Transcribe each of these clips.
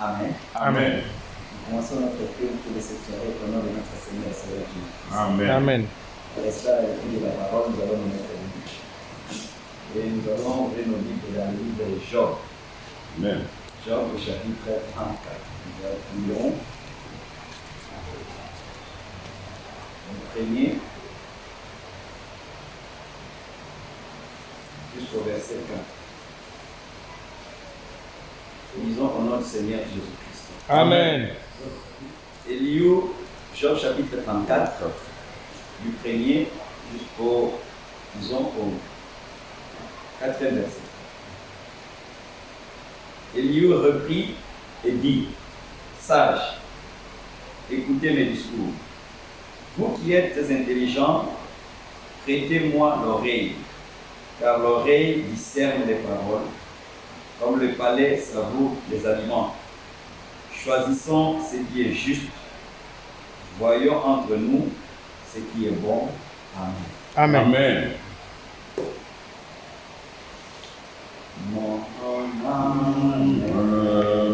Amen. Amen. Nous commençons notre culte de cette soirée au nom de notre Seigneur et Sauveur Jésus. Amen. Amen. À l'instar de la parole, nous allons nous mettre au livre. Et nous allons ouvrir nos livres dans le livre de Job. Amen. Job au chapitre 34. Nous lirons le premier jusqu'au verset 4. Lisons au nom du Seigneur Jésus-Christ. Amen. Eliou, Job chapitre 34, du premier jusqu'au, disons, au 4e verset. Eliou reprit et dit, sages, écoutez mes discours. Vous qui êtes intelligents, prêtez-moi l'oreille, car l'oreille discerne les paroles, comme le palais savoure les aliments. Choisissons ce qui est juste, voyons entre nous ce qui est bon. Amen. Amen. Amen. Mon âme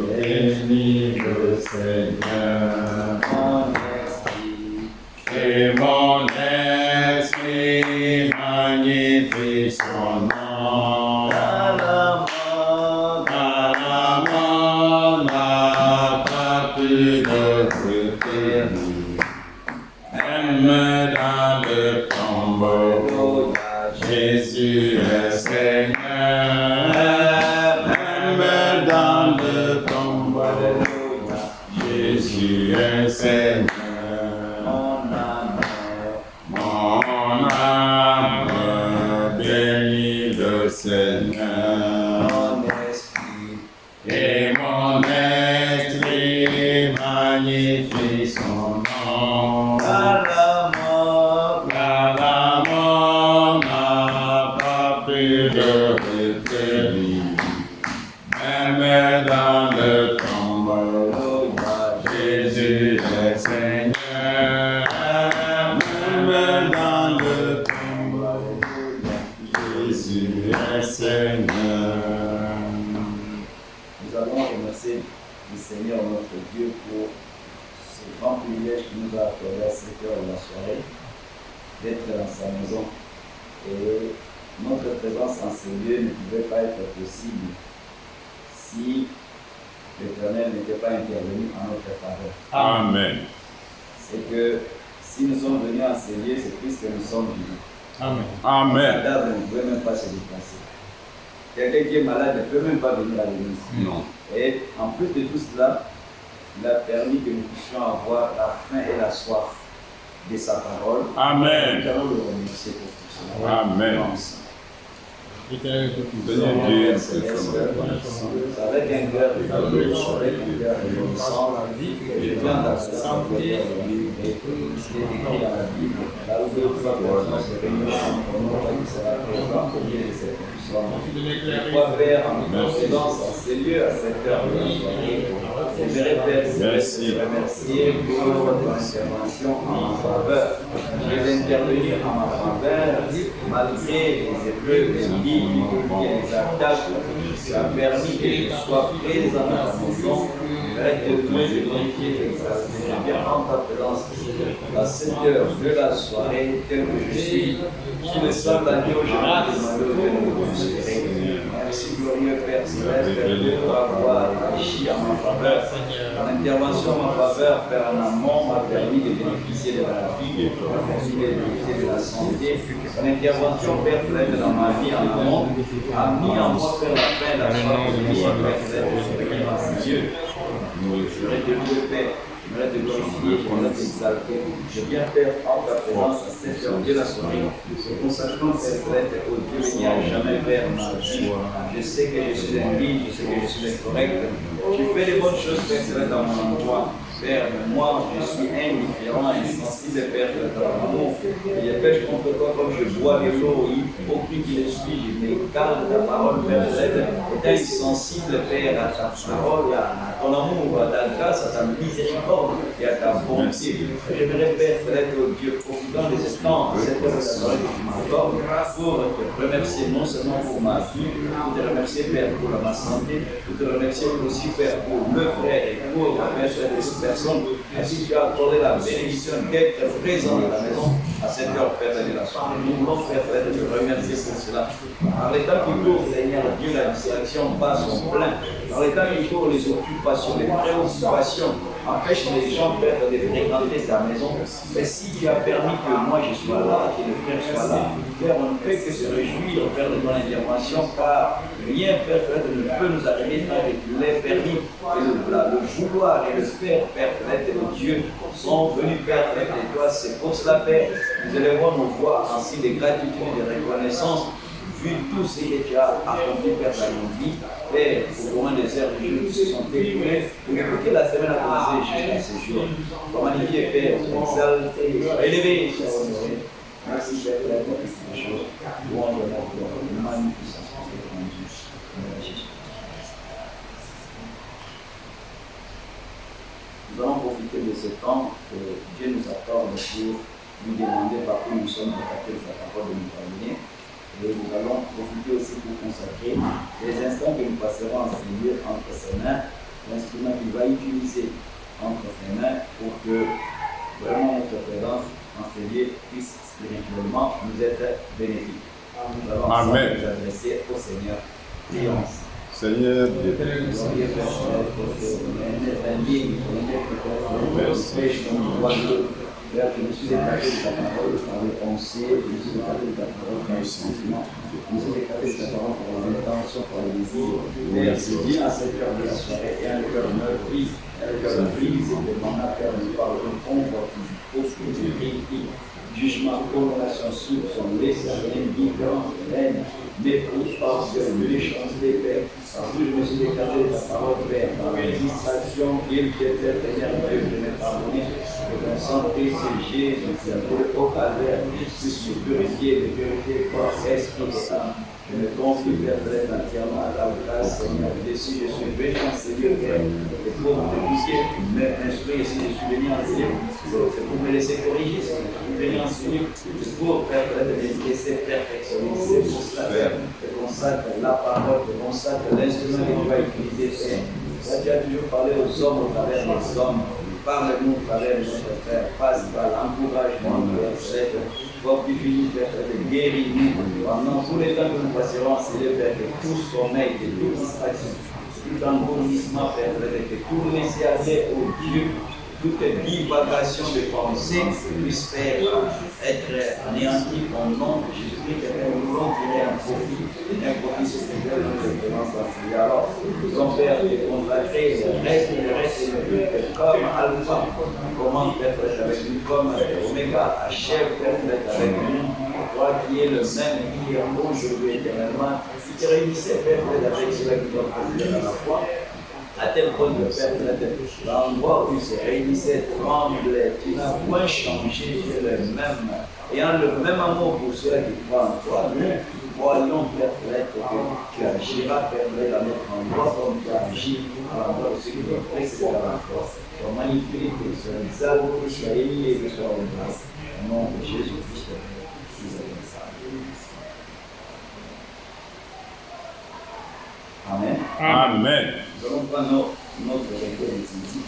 Bénis le Seigneur, mon esprit, et mon esprit magnifie son nom. à la mort, Car la mort n'a pas pu le retenir. Même dans le tombeau, Jésus est Seigneur. Même dans le tombeau, Jésus est Seigneur. Mon âme bénit le Seigneur. mon esprit, Et mon esprit magnifie son nom. à la mort, Car la mort n'a pas pu le retenir. Même dans le tombeau, Jésus est Seigneur. Même dans le tombeau, Jésus est Seigneur. nous allons remercier le Seigneur notre Dieu pour ce grand privilège qu'il nous a accordé à cette heure de la soirée, d'être dans sa maison. Et notre présence en ce lieu ne pouvait pas être possible si l'Éternel n'était pas intervenu en notre faveur. Amen. C'est que si nous sommes venus en ce lieu, c'est puisque nous sommes vivants. Amen. Amen. Malade ne pouvait même pas se déplacer. Quelqu'un qui est malade ne peut même pas venir à l'église. Non. Et en plus de tout cela, il a permis que nous puissions avoir la faim et la soif de sa parole. Amen. Nous allons le remercier pour tout cela. Amen. Ensemble. Seigneur Dieu, Avec un cœur de amour, avec un cœur de reconnaissance, je viens d'accepter et je l'ai écrit dans la Bible, là où deux ou trois personnes se réunissent en mon nom, il sera présent au milieu de cette personne. Je crois, Père, en notre présence, en ces lieux, à cette heure de la soirée, j'aimerais, Père, te remercier pour votre intervention en ma faveur. Je vais intervenir en ma faveur, malgré les épreuves, les difficultés, les attaques. Tu as permis que je sois présent dans ta maison. J'aimerais te louer, te glorifier, t'exalter. Je viens en ta présence à cette heure de la soirée, tel que je suis. Sous le sang d'agneau, je vais demander au Dieu de me considérer. Merci, glorieux Père Céleste, pour avoir agi en ma faveur. Ton intervention en ma faveur, Père, en amont, m'a permis de bénéficier de la vie, m'a permis de bénéficier de la santé. Ton intervention, Père Céleste, dans ma vie en amont, a mis en moi, Père, la fin, la soif de vie, Père Céleste, de venir à ses yeux. Je voudrais te louer, Père. Je voudrais te glorifier, je voudrais t'exalter. Je viens, Père, en ta présence à cette heure de la soirée. Consacrons, Père Céleste, au Dieu, il n'y a jamais, Père, ma vie. Je sais que je suis indigne, je sais que je suis incorrect. Tu fais les bonnes choses, Père Céleste, dans mon endroit. Père, mais moi, je suis indifférent, insensible, Père, de ton amour. Et je pêche contre toi comme je bois de l'eau, hypocrite qui le suis, je m'écarte ta parole, Père, étant insensible, Père, à ta parole, à ton amour, à ta grâce, à ta miséricorde et à ta bonté. J'aimerais, Père, être Dieu, profitant de ce temps, cette heure de la soirée que tu m'accordes, pour te remercier non seulement pour ma vie, pour te remercier, Père, pour ma santé, pour te remercier aussi, Père, pour le frère et pour Père, ces personnes à qui tu as accordé la bénédiction d'être présent à la maison à cette heure, Père, de la soirée. Nous voulons, Père, te remercier pour cela. Par les temps qui courent, Seigneur Dieu, la distraction passe son plein. Par les temps qui courent, les occupations, les préoccupations empêchent les gens, Père, de fréquenter ta maison. Mais si tu as permis que moi je sois là, que le frère soit là, Père, on ne peut que se réjouir, Père, de ton intervention, car rien, Père, ne peut nous arriver tant que tu l'aies permis. Et le vouloir et le faire, Père, de Dieu, sont venus, Père, avec toi. C'est pour cela, Père, nous élevons nos voix en signe de gratitude et de reconnaissance, vu tout ce que tu as accompli, Père, dans nos vies. Père, au courant des heures du jour qui se sont écoulées, pour que la semaine a commencé jusqu'à ce jour. Sois magnifié, Père, exalté, élevé, merci, Père, pour toutes ces choses. Louange à la magnificence de Jésus. Nous allons profiter de ce temps que Dieu nous accorde pour lui demander par quoi nous sommes contactés de sa parole de nous terminer. Et nous allons profiter aussi pour consacrer les instants que nous passerons à Seigneur entre ses mains, l'instrument qu'il va utiliser entre ses mains pour que vraiment notre présence en ce lieu puisse spirituellement nous être bénéfique. Nous allons ensemble nous adresser au Seigneur. Prions. Seigneur Dieu, Père, je me suis écarté de ta parole par les pensées, je me suis écarté de ta parole par les sentiments, je me suis écarté de ta parole par les intentions, par les désirs. Père, je viens à cette heure de la soirée et un cœur meurtri, un cœur brisé, devant ma Père, nous parlons convoitise, obscurité, jugement, condamnation, soupçon, laisser, indifférence, haine, mépris, passion, méchanceté, Père. Parce que je me suis écarté de ta parole, Père, par les distractions, il qui était Seigneur Dieu, je m'ai pardonné. Que ton sang précieux Jésus, qui a trouvé au calvaire, puisse me purifier corps, esprit et âme. Je me confie, Père, entièrement à ta grâce, Seigneur. Dessus, je suis venu en Seigneur, Père, et pour te piquer, m'instruire, si je suis venu en Seigneur, c'est pour me laisser corriger, si je suis venu en Seigneur, c'est pour, Père, de me laisser perfectionner. C'est pour cela, Père, que consacre la parole, que consacre l'instrument que tu vas utiliser, Père. Ça, tu as toujours parlé aux hommes au travers des hommes. Parle-nous au travers de notre frère, passe par l'encouragement, Père, fortifie-nous, Père, guéris-nous pendant tous les temps que nous passerons à célébrer, Père, que tout sommeil, que toute distraction, tout endormissement, Père, que tout laisser aller au Dieu, toute divagation de pensée puisse faire être anéantie au nom de Jésus-Christ, que nous voulons tirer un profit spirituel de notre présence dans. Alors, nous allons faire des consacrer le reste et le but comme alpha, comment Père avec nous, comme oméga, achève Père avec nous, toi qui es le même hier, aujourd'hui, éternellement, qui te réunissait Père avec cela qui doit produire à la fois. À tel point de Père, l'endroit où il se réunissait tremblait. Tu n'as point changé, tu es le même. Ayant le même amour pour ceux qui croient en toi, nous voyons, Père, que tu agiras, Père, dans notre endroit comme tu as agi à l'endroit de ceux qui doivent précéder à la force. Sois magnifique, que tu sois exalté, que tu sois émis et que tu sois honoré. Au nom de Jésus-Christ, Amen. Amen. Nous allons prendre notre recueil de Titi.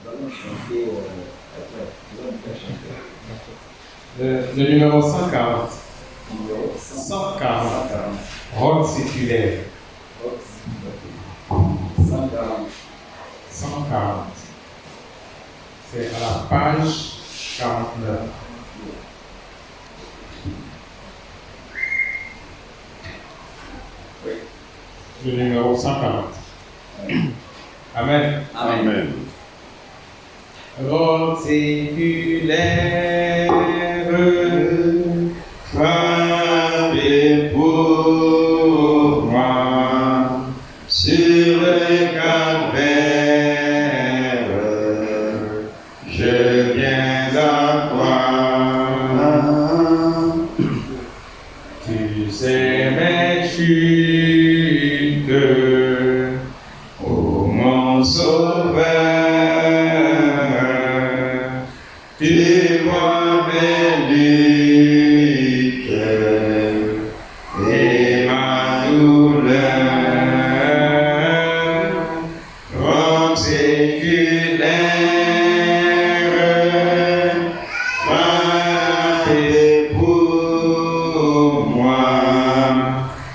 Nous allons chanter, nous allons faire chanter. Le numéro 140. Numéro 140. Rôle séculaire. 140. 140. C'est à la page 49. Oui. Le numéro 140. Amen. Amen. roc séculaire, frappez pour moi sur le calvaire, je viens à toi. Tu sais mes chutes, ô mon sauveur, tu vois mes luttes et ma douleur, roc séculaire, frappez pour moi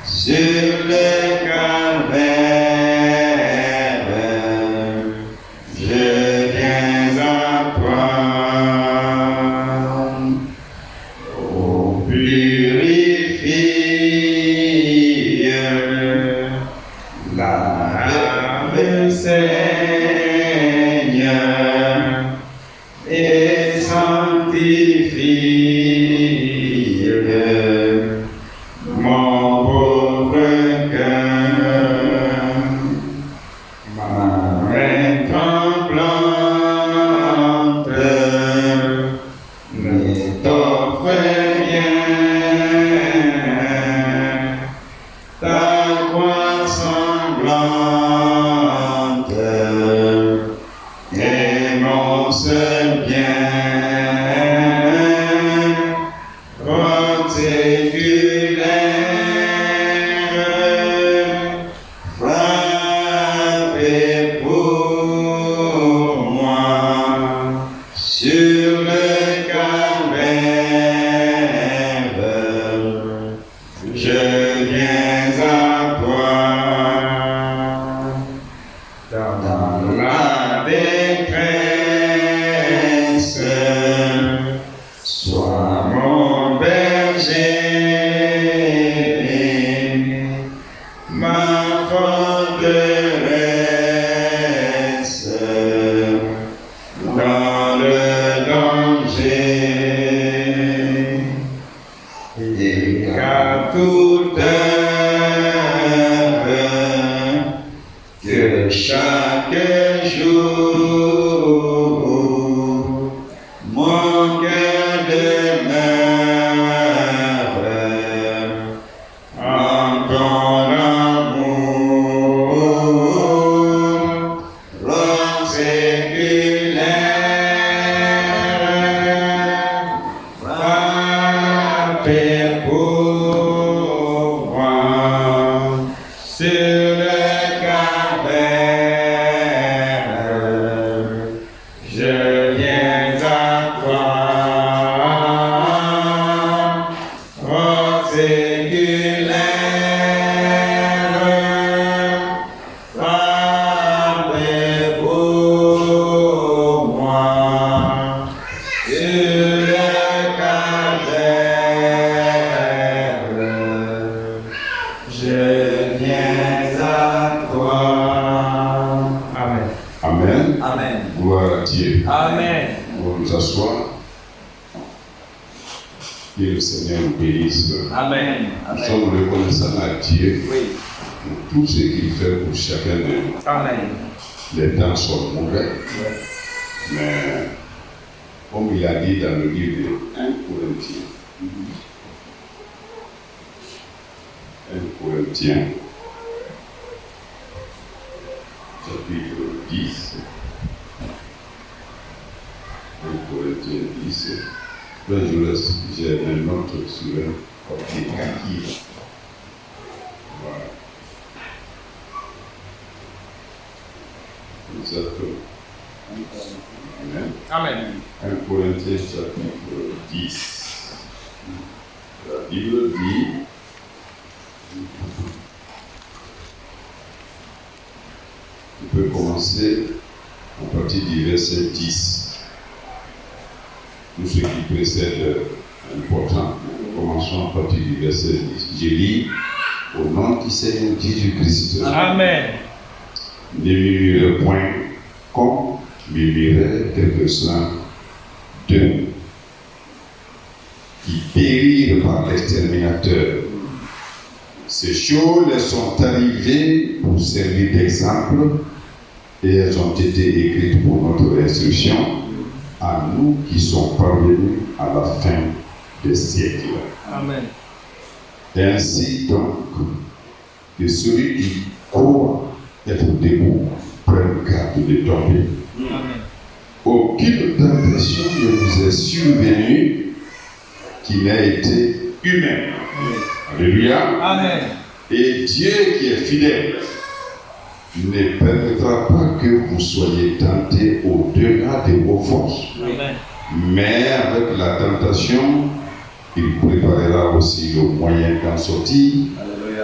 sur le calvaire, je viens à toi. Oh, purifie l'âme, Seigneur, et sanctifie mon pauvre cœur. Ma main tremblante m'étoffe bien, ta croix sanglante est mon seul bien. Roc séculaire, frappez pour moi sur le calvaire, je viens à toi. Dans la détresse, sois mon berger, ma forteresse dans le danger, et qu'à toute heure, que chaque jour, mon cœur demeure en ton amour, roc séculaire, frappez pour moi sur le calvaire, je viens à toi. Roc séculaire, frappez pour moi sur le calvaire, je viens à toi. Amen. Amen. Amen. Gloire à Dieu. Amen. On va nous asseoir. Que le Seigneur nous bénisse. Amen. Nous Amen. sommes reconnaissants à Dieu Oui. pour tout ce qu'il fait pour chacun de nous. Amen. Les temps sont mauvais, mais comme il a dit dans le livre de 1 Corinthiens, 1 Corinthiens, chapitre 10, 1 Corinthiens 10, là j'ai un autre sur un papier kaki. Voilà. Exactement. Amen. Amen. 1 Corinthiens chapitre 10. La Bible dit, on peut commencer à partir du verset 10. Tout ce qui précède est important. Commençons à partir du verset 10. Je lis au nom du Seigneur Jésus-Christ. Amen. Ne murmurez point comme murmuraient quelques-uns d'eux qui périrent par l'exterminateur. Ces choses leur sont arrivées pour servir d'exemple et elles ont été écrites pour notre instruction à nous qui sommes parvenus à la fin des siècles. Amen. Ainsi donc, que celui qui croit être debout prenne garde de tomber. Amen. Aucune tentation ne vous est survenue qui n'ait été humaine. Alléluia. Amen. Et Dieu qui est fidèle ne permettra pas que vous soyez tentés au-delà de vos forces. Amen. Mais avec la tentation, il préparera aussi le moyen d'en sortir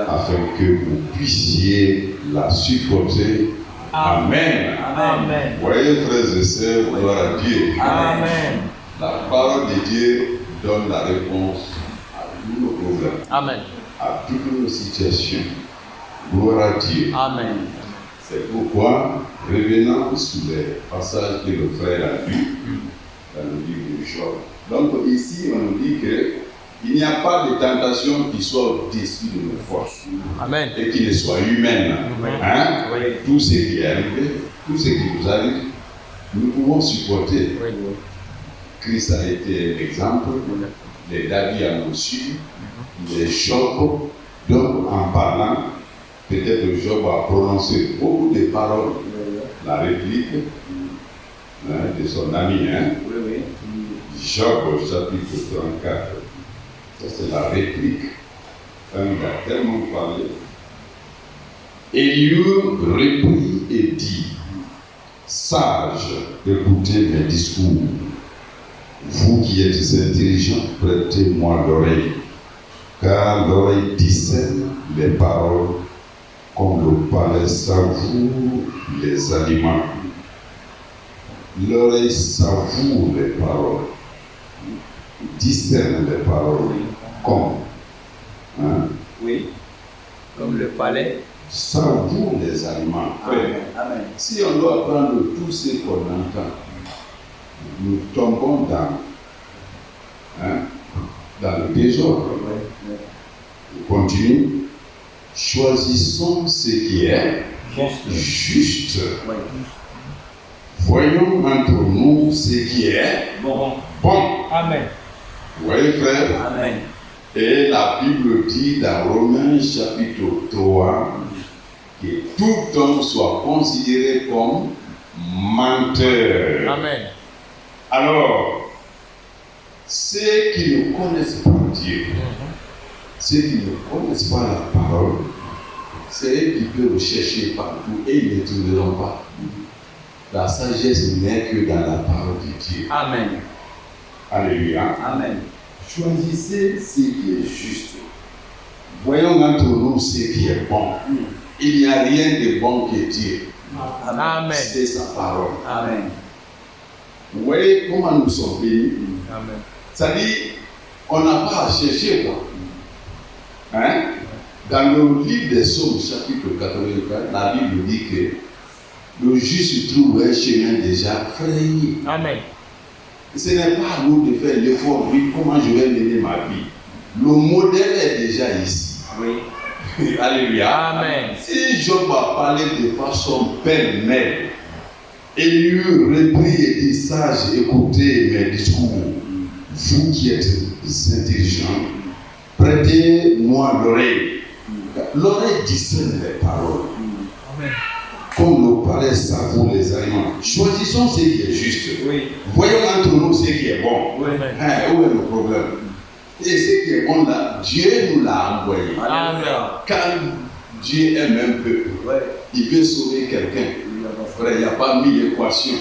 afin que vous puissiez la supporter. Amen. Amen. Voyez, frères et sœurs, gloire à Dieu. Amen. La parole de Dieu donne la réponse à tous nos problèmes, Amen. à toutes nos situations. Gloire à Dieu. Amen. C'est pourquoi, revenant sur les passages que le frère a lus dans le livre de Job. Donc ici, on nous dit qu'il n'y a pas de tentation qui soit au-dessus de nos forces. Amen. Et qui ne soit humaine. Hein? Oui. Tout ce qui est arrivé, tout ce qui nous arrive, nous pouvons supporter. Oui. Christ a été l'exemple, les David a reçu, les Job. Donc en parlant, peut-être Job a prononcé beaucoup de paroles, la réplique de son ami. Job au chapitre 34, ça c'est la réplique. Il a tellement parlé. Elihu reprit et dit: Sage, écoutez mes discours. Vous qui êtes intelligents, prêtez-moi l'oreille, car l'oreille discerne les paroles comme le palais savoure les aliments. L'oreille savoure les paroles, discerne les paroles comme. Oui, comme le palais. Savoure les aliments. Amen. Amen. Si on doit prendre tout ce qu'on entend, nous tombons dans le désordre. On continue. Choisissons ce qui est juste. Voyons entre nous ce qui est Bon. Amen. Vous voyez, frère? Amen. Et la Bible dit dans Romains chapitre 3 que tout homme soit considéré comme menteur. Amen. Alors, ceux qui ne connaissent pas Dieu, ceux qui ne connaissent pas la parole, c'est eux qui peuvent chercher partout et ils ne trouveront pas. La sagesse n'est que dans la parole de Dieu. Amen. Alléluia. Amen. Choisissez ce qui est juste. Voyons entre nous ce qui est bon. Il n'y a rien de bon que Dieu. Amen. C'est sa parole. Amen. Vous voyez comment nous sommes bénis. Amen. C'est-à-dire, on n'a pas à chercher quoi. Hein? Dans le livre des Psaumes, chapitre 84, la Bible dit que le juste trouve un chemin déjà frayé. Amen. Ce n'est pas à nous de faire l'effort, oui, comment je vais mener ma vie. Le modèle est déjà ici. Oui. Alléluia. Amen. Si Job a parlé de façon pêle-mêle, Elihu reprit et dit: Sage, écoutez mes discours. Vous qui êtes intelligents, prêtez-moi l'oreille. L'oreille discerne les paroles. Amen. Comme le palais savoure les aliments. Choisissons ce qui est juste. Oui. Voyons entre nous ce qui est bon. Oui. Hein, où est le problème? Et ce qui est bon là, Dieu nous l'a envoyé. Amen. Quand Dieu aime un peuple, il veut sauver quelqu'un. Frère, il n'y a pas mille équations.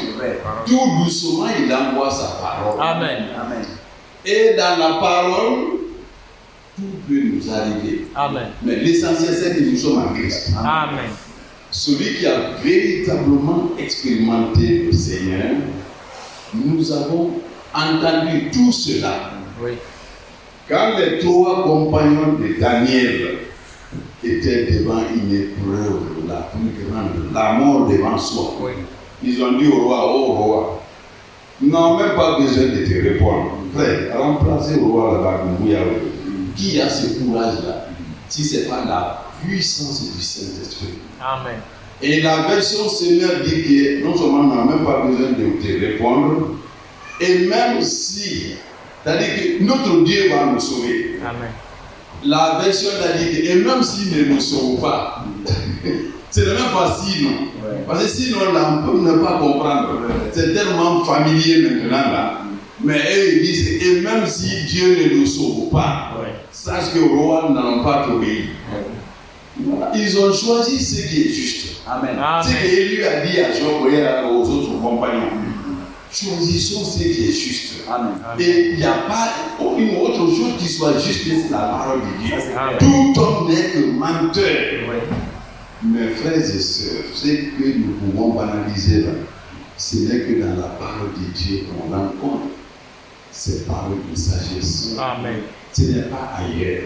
Tout doucement, il envoie sa parole. Amen. Amen. Et dans la parole, tout peut nous arriver. Amen. Mais l'essentiel, c'est que nous sommes en Christ. Amen. Celui qui a véritablement expérimenté le Seigneur, nous avons entendu tout cela. Oui. Quand les trois compagnons de Daniel étaient devant une épreuve la plus grande, la mort devant soi, Oui. Ils ont dit au roi, oh roi, ils n'ont même pas besoin de te répondre. Frère, remplacer le roi là-bas, qui a ce courage-là, si ce n'est pas la puissance du Saint-Esprit? Amen. Et la version Seigneur dit que non seulement on n'a même pas besoin de te répondre, et même si, c'est-à-dire que notre Dieu va nous sauver. Amen. La version a dit que, et même s'il ne nous sauve pas, ce n'est même pas sinon. Parce que sinon, là, on peut ne pas comprendre. C'est tellement familier maintenant là. Mais eux, ils disent, et même si Dieu ne nous sauve pas, sache que le roi n'en pas obéi. Voilà. Ils ont choisi ce qui est juste. Amen. Ce qu'Élie a dit à Job et aux autres compagnons. Choisissons ce qui est juste. Amen. Et il n'y a pas une autre chose qui soit juste, c'est la parole de Dieu. Amen. Tout homme n'est que menteur. Mes frères et sœurs, ce que nous pouvons banaliser là, ce n'est que dans la parole de Dieu qu'on rencontre ces paroles de sagesse. Amen. Ce n'est pas ailleurs.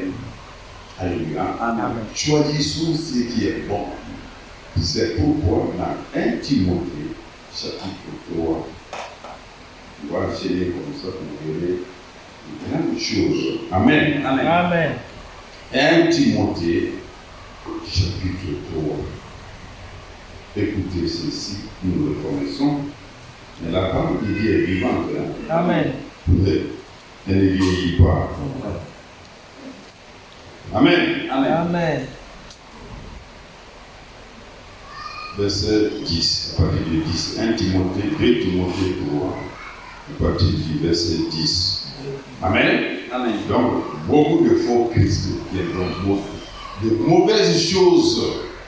Alléluia. Amen. Choisissons ce qui est bon. C'est pourquoi dans 1 Timothée, chapitre 3, on va enchaîner comme ça pour verrez une grande chose. Amen. Amen. Amen. 1 Timothée, chapitre 3. Écoutez ceci, nous le connaissons. Mais la parole de Dieu est vivante. Hein? Amen. Elle ne vieillit pas. Amen. Amen. Amen. Verset 10, à partir de 10. 1 Timothée, 2 Timothée 3, à partir du verset 10. Amen. Amen. Donc, beaucoup de faux Christ viendront. De mauvaises choses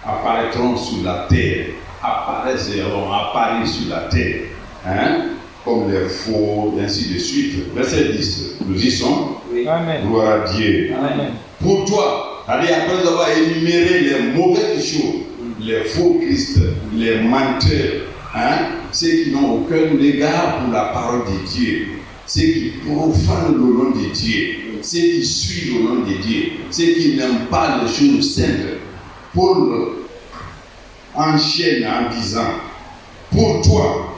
apparaîtront sur la terre, apparaîtront sur la terre, hein? Comme les faux, et ainsi de suite. Verset 10, nous y sommes. Oui. Amen. Gloire à Dieu. Amen. Pour toi, allez, après avoir énuméré les mauvaises choses, les faux Christ, les menteurs, hein? Ceux qui n'ont aucun égard pour la parole de Dieu, ceux qui profanent le nom de Dieu, ceux qui suivent le nom de Dieu, ceux qui n'aiment pas les choses saintes. Paul enchaîne en disant, pour toi,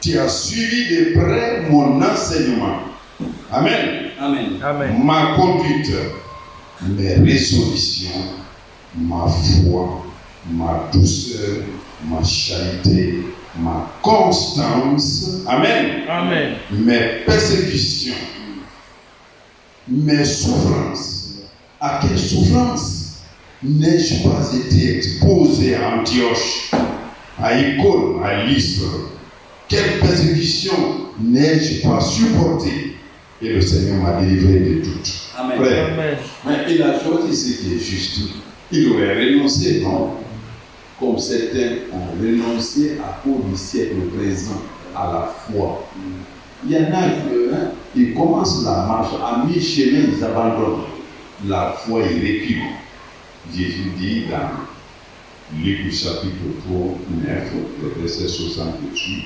tu as suivi de près mon enseignement. Amen. Amen. Amen. Ma conduite, mes résolutions, ma foi, ma douceur, ma charité, ma constance. Amen. Amen. Mes persécutions, mes souffrances. À quelle souffrance n'ai-je pas été exposé à Antioche, à Icône, à Lystre? Quelle persécution n'ai-je pas supporté? Et le Seigneur m'a délivré de toutes. Amen. Frère, Amen. mais il a choisi ce qui est juste. Il aurait renoncé, non? Comme certains ont renoncé à cause du siècle présent à la foi. Il y en a qui ils commencent la marche, à mi-chemin, ils abandonnent. La foi, ils reculent. Jésus dit dans Luc chapitre 3, 9, le verset 68,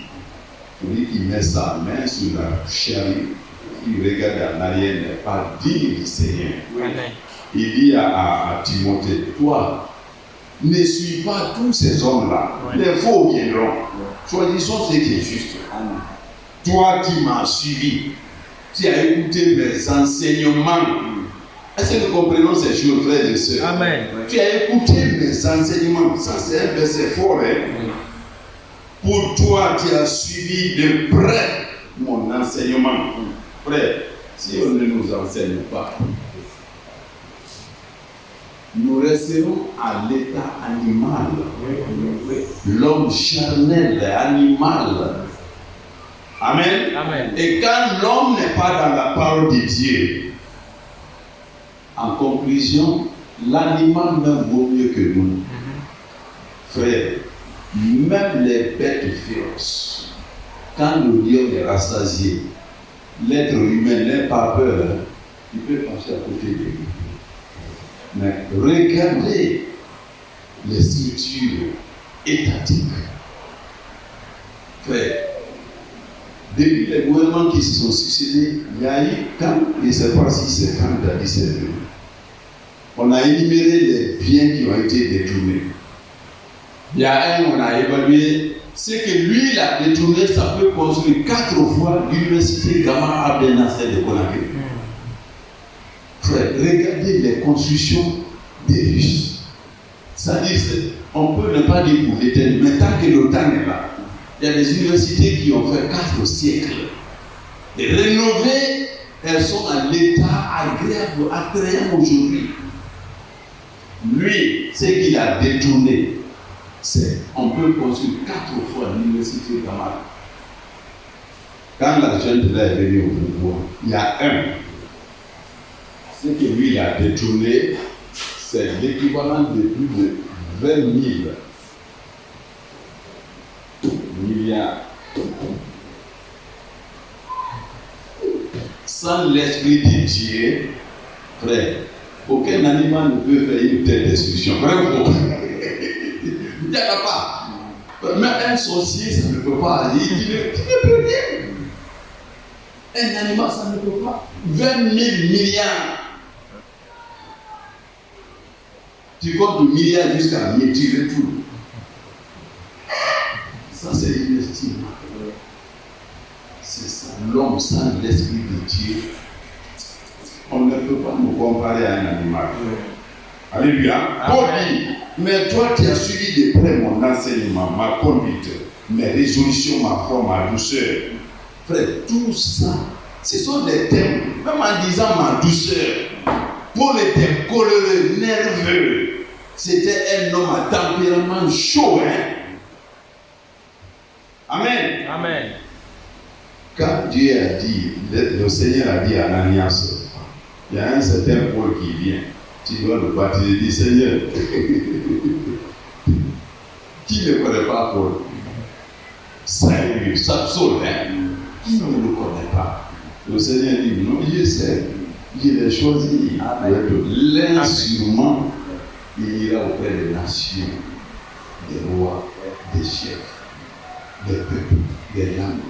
celui qui met sa main sur la charrue, qui regarde en arrière, n'est pas digne du Seigneur. Amen. Il dit à Timothée, toi, ne suis pas tous ces hommes-là. Les faux viendront. Choisissons ce qui est juste. Amen. Toi qui m'as suivi, tu as écouté mes enseignements. Est-ce que nous comprenons ces choses, frères et sœurs? Amen. Tu as écouté mes enseignements. Ça, c'est un verset fort. Hein? Pour toi, tu as suivi de près mon enseignement. Frère, si on ne nous enseigne pas, nous resterons à l'état animal. L'homme charnel, animal. Amen. Amen. Et quand l'homme n'est pas dans la parole de Dieu, en conclusion, l'animal même vaut mieux que nous. Frère, même les bêtes féroces, quand le lion est rassasié, l'être humain n'a pas peur, hein, il peut passer à côté de lui. Mais regardez les structures étatiques. Frère, depuis les gouvernements qui se sont succédés, il y a eu, quand, je ne sais pas si c'est quand il a dit c'est venu, on a énuméré les biens qui ont été détournés. Il y a un, on a évalué c'est que lui, il a détourné, ça peut construire 4 fois l'université Gama Abdel Nasser de Conakry. Frère, regardez les constructions des Russes. C'est-à-dire, on peut ne pas dire pour l'éternel, mais tant que le temps est là, il y a des universités qui ont fait 4 siècles. Et rénovées, elles sont à l'état agréable, attrayant aujourd'hui. Lui, ce qu'il a détourné, c'est on peut construire 4 fois l'université Gamal. Quand la jeune là est venue au pouvoir, il y a un. Ce que lui il a détourné, c'est l'équivalent de plus de 20 000 milliards. Sans l'esprit de Dieu, frère, aucun animal ne peut faire une telle destruction. Vraiment. Il n'y en a pas. Même un sorcier, ça ne peut pas. Il ne peut rien. Un animal, ça ne peut pas. 20 000 milliards. Tu comptes de milliards jusqu'à mille, tout. Ça, c'est inestimable. C'est ça. L'homme sans l'esprit de Dieu, on ne peut pas nous comparer à un animal. Alléluia. Paul dit, mais toi tu as suivi de près mon enseignement, ma conduite, mes résolutions, ma foi, ma douceur. Frère, tout ça, ce sont des thèmes, même en disant ma douceur, Paul était coléreux, nerveux. C'était un homme à tempérament chaud, hein. Amen. Amen. Quand Dieu a dit, le Seigneur a dit à Ananias, il y a un certain Paul qui vient. Tu dois le baptiser, dit Seigneur. Qui ne connaît pas Paul? Saül, Samson, hein? Qui ne le connaît pas? Le Seigneur dit non, je sais. Il est choisi. L'instrument, il ira auprès des nations, des rois, des chefs, des peuples, des langues.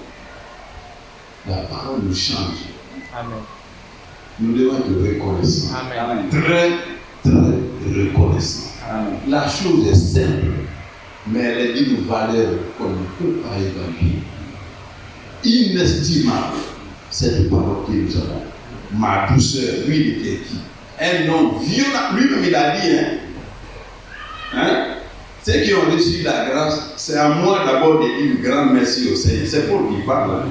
La parole nous change. Amen. Nous devons être reconnaissants. Amen. Très, très reconnaissants. Amen. La chose est simple, mais elle est d'une valeur qu'on ne peut pas évaluer. Inestimable, cette parole que nous avons. Ma douceur, lui, il était qui? Un homme violent. Lui-même, il a dit, hein? Ceux qui ont reçu la grâce, c'est à moi d'abord de dire un grand merci au Seigneur. C'est Paul qui parle.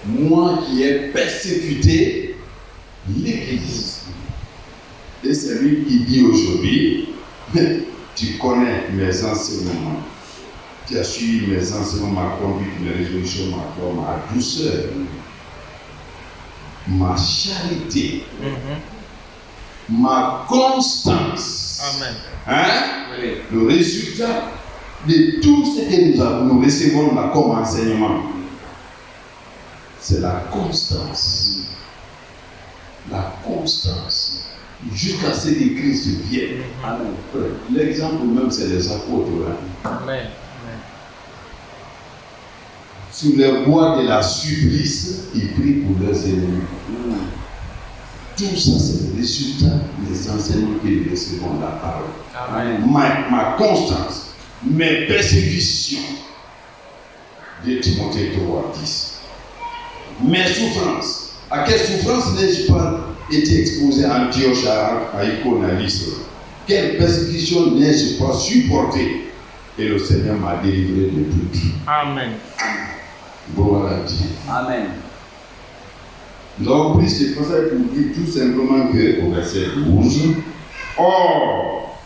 Moi qui ai persécuté l'Église. Et c'est lui qui dit aujourd'hui, tu connais mes enseignements, tu as suivi mes enseignements, ma conduite, mes résolutions, ma foi, ma douceur, ma charité, ma constance. Amen. Hein? Oui. Le résultat de tout ce que nous recevons là comme enseignement, c'est la constance. La constance. Jusqu'à ce que Christ vienne. Amen. L'exemple même, c'est les apôtres. Hein. Amen. Sur les voies de la supplice, ils prient pour leurs ennemis. Tout ça, c'est le résultat des enseignements que nous recevons, la parole. Amen. Ma constance, mes persécutions. De Timothée 3:10. Mes souffrances. À quelle souffrance n'ai-je pas été exposé à Antioche, à Icône, à Lystre? Quelle persécution n'ai-je pas supporté? Et le Seigneur m'a délivré de toutes. Amen. Gloire à Dieu. Amen. Nous avons pris ce passage pour dire tout simplement que, au verset 12, or,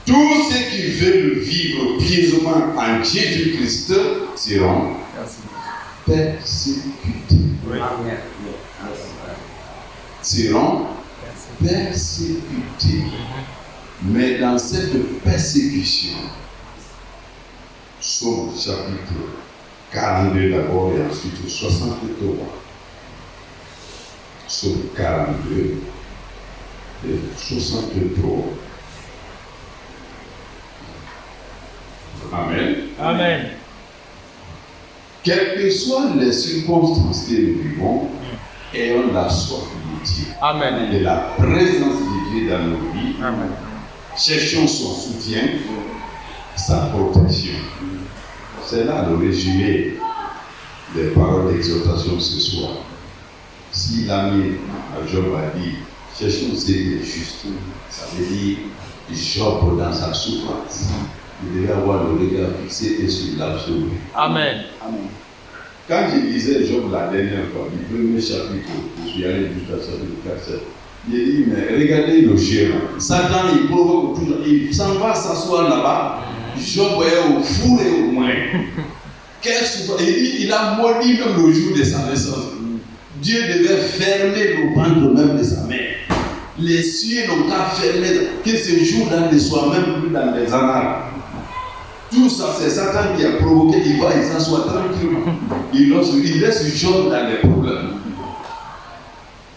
tous ceux qui veulent vivre pieusement en Jésus-Christ seront persécutés. Amen. Seront persécutés. Mais dans cette persécution, Somme chapitre 42 d'abord et ensuite 63. Somme 42 et 63. Amen. Amen. Quelles que soient les circonstances que nous vivons, ayons la soif de Dieu, Amen. de la présence de Dieu dans nos vies. Amen. Cherchons son soutien, sa protection. C'est là le résumé des paroles d'exhortation ce soir. Si l'ami Job a dit, cherchons ce qui est juste, ça veut dire Job dans sa souffrance. Il devait avoir le regard fixé et sur l'absolu. Amen. Amen. Quand je lisais Job la dernière fois, du premier chapitre, je suis allé jusqu'à chapitre 4, j'ai dit, mais regardez le géant. Satan, il provoque toujours, il s'en va s'asseoir là-bas. Job est au four et au moin. Quelle souffrance. Il dit, il a maudit même le jour de sa naissance. Dieu devait fermer le ventre même de sa mère. Les cieux n'ont qu'à fermer, que ce jour-là ne soit même plus dans les annales. Tout ça, c'est Satan qui a provoqué, il va, il s'assoit tranquillement. Il laisse Job dans les problèmes.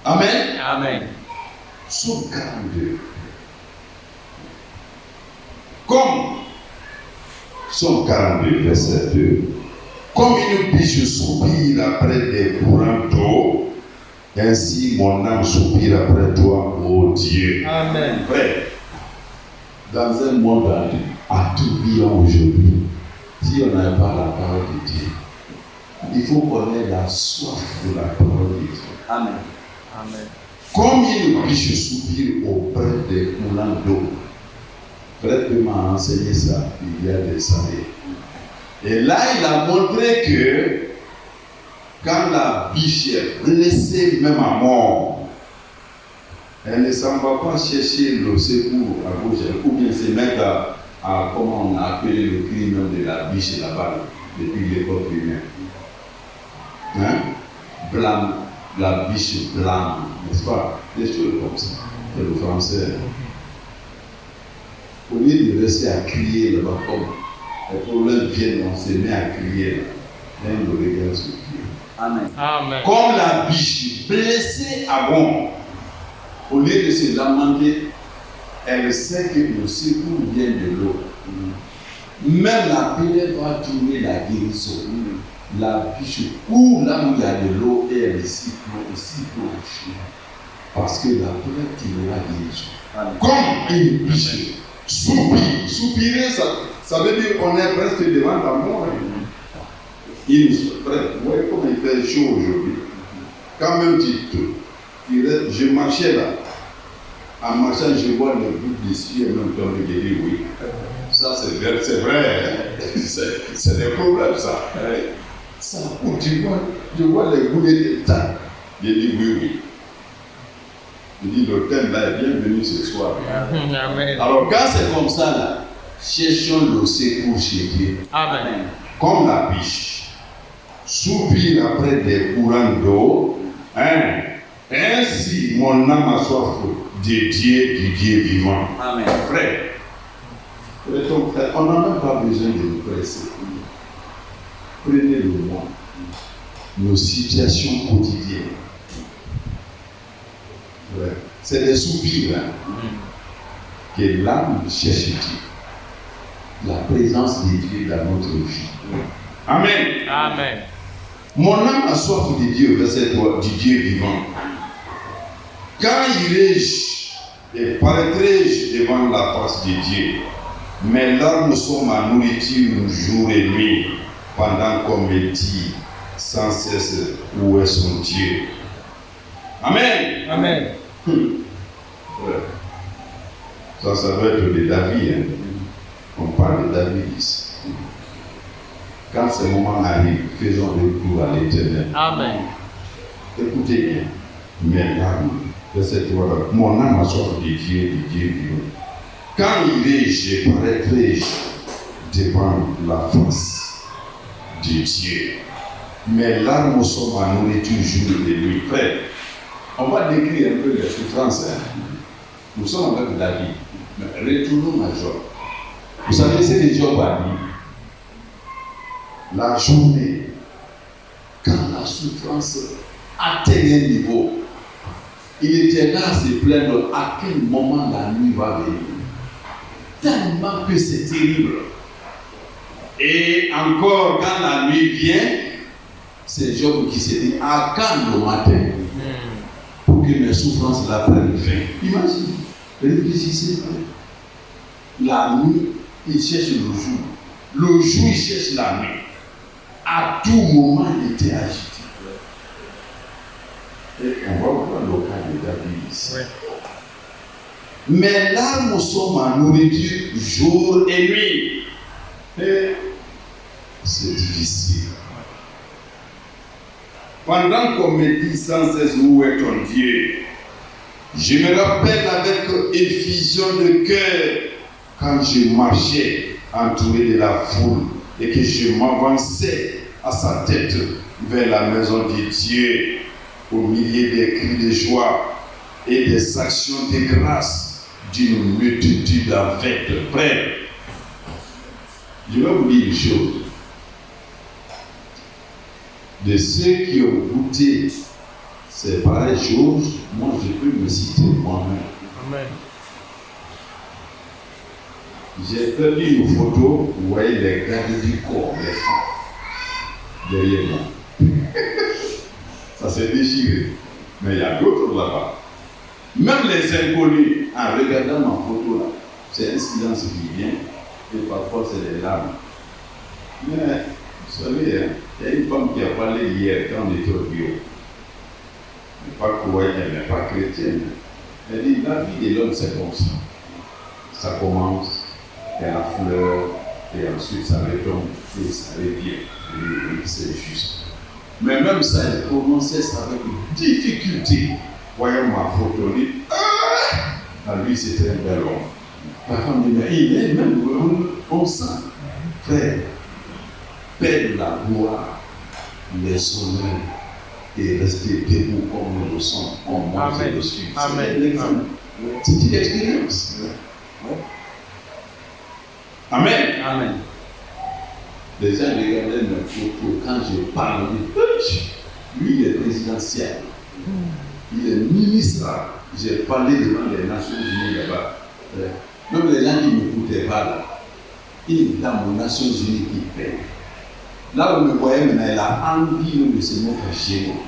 Amen. Amen. Psaume 42. Comme Psaume 42, verset 2. Comme une biche soupire après des courants d'eau, ainsi mon âme soupire après toi, ô Dieu. Amen. Frère, dans un monde à tourbillon aujourd'hui, si on n'a pas la parole de Dieu, il faut qu'on ait la soif de la parole de Dieu. Amen. Amen. Comme une biche soupire auprès des courants d'eau. Frère m'a enseigné ça il y a des années. Et là, il a montré que quand la biche est blessée même à mort, elle ne s'en va pas chercher le secours à gauche, ou bien se mettre à comment on a appelé le cri même de la biche là-bas, depuis l'époque primaire. Hein? Blâme, la biche blâme, n'est-ce pas? Des choses comme ça. C'est le français. Au lieu de rester à crier là-bas, comme les problèmes viennent, on se met à crier là. Même le regard sur Dieu. Amen. Amen. Comme la biche blessée à bon, au lieu de se lamenter, elle sait que le secours vient de l'eau. Même la prière va trouver la guérison. La biche court là où il y a de l'eau et elle s'y plonge. Parce que la prière trouvera guérison. Comme une biche soupire. Soupirer, ça veut dire qu'on est presque devant la mort. Frère, vous voyez comment il fait chaud aujourd'hui. Quand même je marchais là. En marchant, je vois le bout des cieux et même temps, je dis oui. Ça, c'est vrai. C'est des problèmes, ça. Ça, je vois les boulets de temps. Je dis oui. Je dis le thème là est bienvenu ce soir. Amen. Alors, quand c'est comme ça, là, cherchons le secours chez Dieu. Amen. Comme la biche soupire après des courants d'eau, hein? Ainsi mon âme a soif du Dieu vivant. Amen. Frère, on n'a même pas besoin de nous presser. Prenez le moment, nos situations quotidiennes. Ouais. C'est des soupirs hein, que l'âme cherche Dieu. La présence de Dieu dans notre vie. Amen. Amen. Mon âme a soif de Dieu, verset 3, du Dieu vivant. Quand irai-je et paraîtrai-je devant la face de Dieu? Mes larmes sont ma nourriture jour et nuit, pendant qu'on me dit sans cesse où est son Dieu. Amen. Amen. Ouais. Ça doit être de David. Hein. On parle de David ici. Quand ce moment arrive, faisons recours à l'Éternel. Amen. Écoutez bien. Mes larmes, verset 3, mon âme a soif de Dieu vivant. Quand irai-je et paraîtrai-je devant la face de Dieu? Mes larmes sont ma nourriture jour et nuit. Frère, on va décrire un peu les souffrances. Hein. Nous sommes avec David. Mais retournons à Job. Vous savez ce que Job a dit? La journée, quand la souffrance atteint un niveau, il était là à se plaindre à quel moment la nuit va venir. Tellement que c'est terrible. Et encore, quand la nuit vient, c'est Job qui se dit à quand le matin pour que mes souffrances la prennent fin. Imagine, réfléchissez. La nuit, il cherche le jour. Le jour, il cherche la nuit. À tout moment, il était agité. Et on va voir le cas de David ici. Oui. Mes larmes sont ma nourriture jour et nuit. Et c'est difficile. Pendant qu'on me dit sans cesse où est ton Dieu, je me rappelle avec effusion de cœur quand je marchais entouré de la foule et que je m'avançais à sa tête vers la maison de Dieu au milieu des cris de joie et des actions de grâce d'une multitude aveugle. Frère, je vais vous dire une chose. De ceux qui ont goûté ces pareilles choses, moi je peux me citer moi-même. Amen. J'ai perdu une photo, vous voyez les gardes du corps, les femmes, derrière moi. Ça s'est déchiré. Mais il y a d'autres là-bas. Même les inconnus, en regardant ma photo là, c'est un silence qui vient, et parfois c'est des larmes. Mais, vous savez, hein, il y a une femme qui a parlé hier quand on était au bureau. Elle n'est pas chrétienne. Elle dit, la vie de l'homme c'est comme ça. Ça commence, il y a la fleur, et ensuite ça retombe, et ça revient. Et c'est juste. Mais même ça, elle commençait ça avec difficulté. Voyons ma photo, elle dit, ah, lui c'était un bel homme. La femme dit, mais il est même, on sent. Frère, paix de la gloire, les honneurs, et rester debout comme nous le sommes, comme moi je le suis. C'est une expérience. Amen. Amen. Les gens regardaient mes photos quand je parle, lui il est présidentiel, il est ministre. J'ai parlé devant les Nations Unies là-bas. Même les gens qui ne m'écoutaient pas là, il est dans les Nations Unies qui paie. Là où vous me voyez maintenant, il a envie de se mettre chez nous.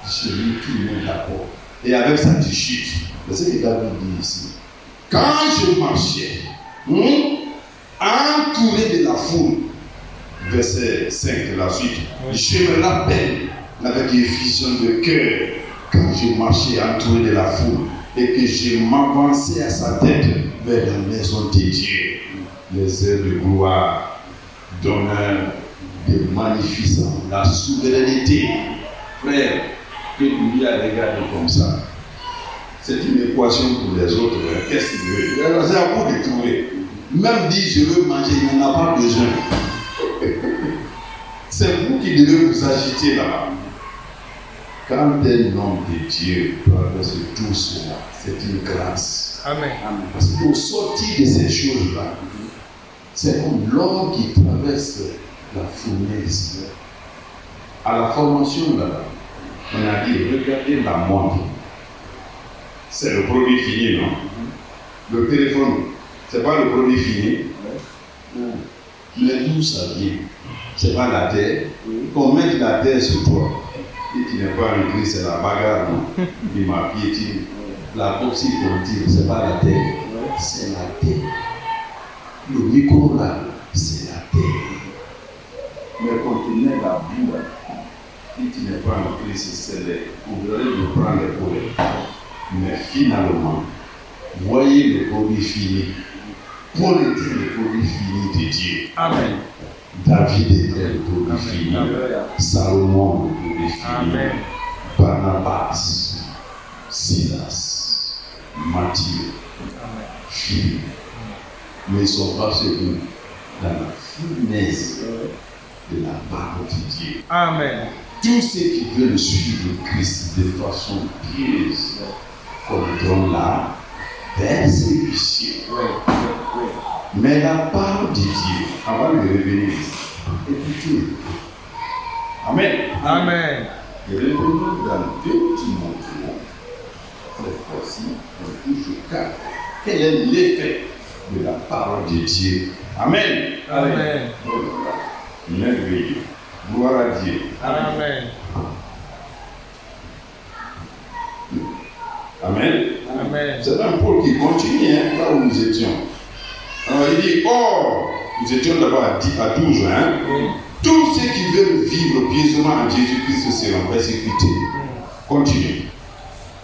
Chez lui, tout le monde d'accord. Et avec sa t-shirt, c'est ce que David dit ici. Quand je marchais, entouré de la foule, verset 5 de la suite, je me rappelle avec effusion de cœur quand je marchais entouré de la foule et que je m'avançais à sa tête vers la maison de Dieu. Les heures de gloire, d'honneur, de magnificence, la souveraineté. Frère, que lui a regardé comme ça. C'est une équation pour les autres. Qu'est-ce qu'il veut? C'est à vous de trouver. Même dit je veux manger, il n'en a pas besoin. C'est vous qui devez vous agiter là-bas. Quand un homme de Dieu traverse tout cela, c'est une grâce. Amen. Parce qu'au sortir de ces choses-là, c'est comme l'homme qui traverse la fournaise. À la formation là-bas, on a dit, regardez la montre. C'est le produit fini, non? Le téléphone, c'est pas le produit fini. Mais d'où ça vient? C'est pas la terre. Qu'on mette la terre sur toi. Et tu n'es pas un Christ, c'est la bagarre, non? Il m'a piétiné. La oxy pour dire, c'est pas la terre. C'est la terre. Le micro là, c'est la terre. Mais quand tu mets la boue, si tu n'es pas un Christ, c'est les ouvriers de prendre les poètes. Mais finalement, voyez le produit fini. Paul était le produit fini de Dieu. Amen. David était le produit fini. Salomon le produit fini. Amen. Barnabas, Silas, Matthieu, Philippe. Mais ils sont passés dans la fournaise de la parole de Dieu. Amen. Tous ceux qui veulent suivre Christ de façon pieuse connaîtront la persécution. Mais la parole de Dieu, avant de revenir, écoutez. Amen. Amen. Et revenons dans 2 Timothée. Cette fois-ci, on touche au 4. Quel est l'effet de la parole de Dieu? Amen. Amen. Merveilleux. Gloire à Dieu. Amen. Amen. Amen. C'est un Paul qui continue là où nous étions. Alors il dit, nous étions là-bas à 12, hein? Oui. Tous ceux qui veulent vivre pieusement en Jésus-Christ seront persécutés. Continue.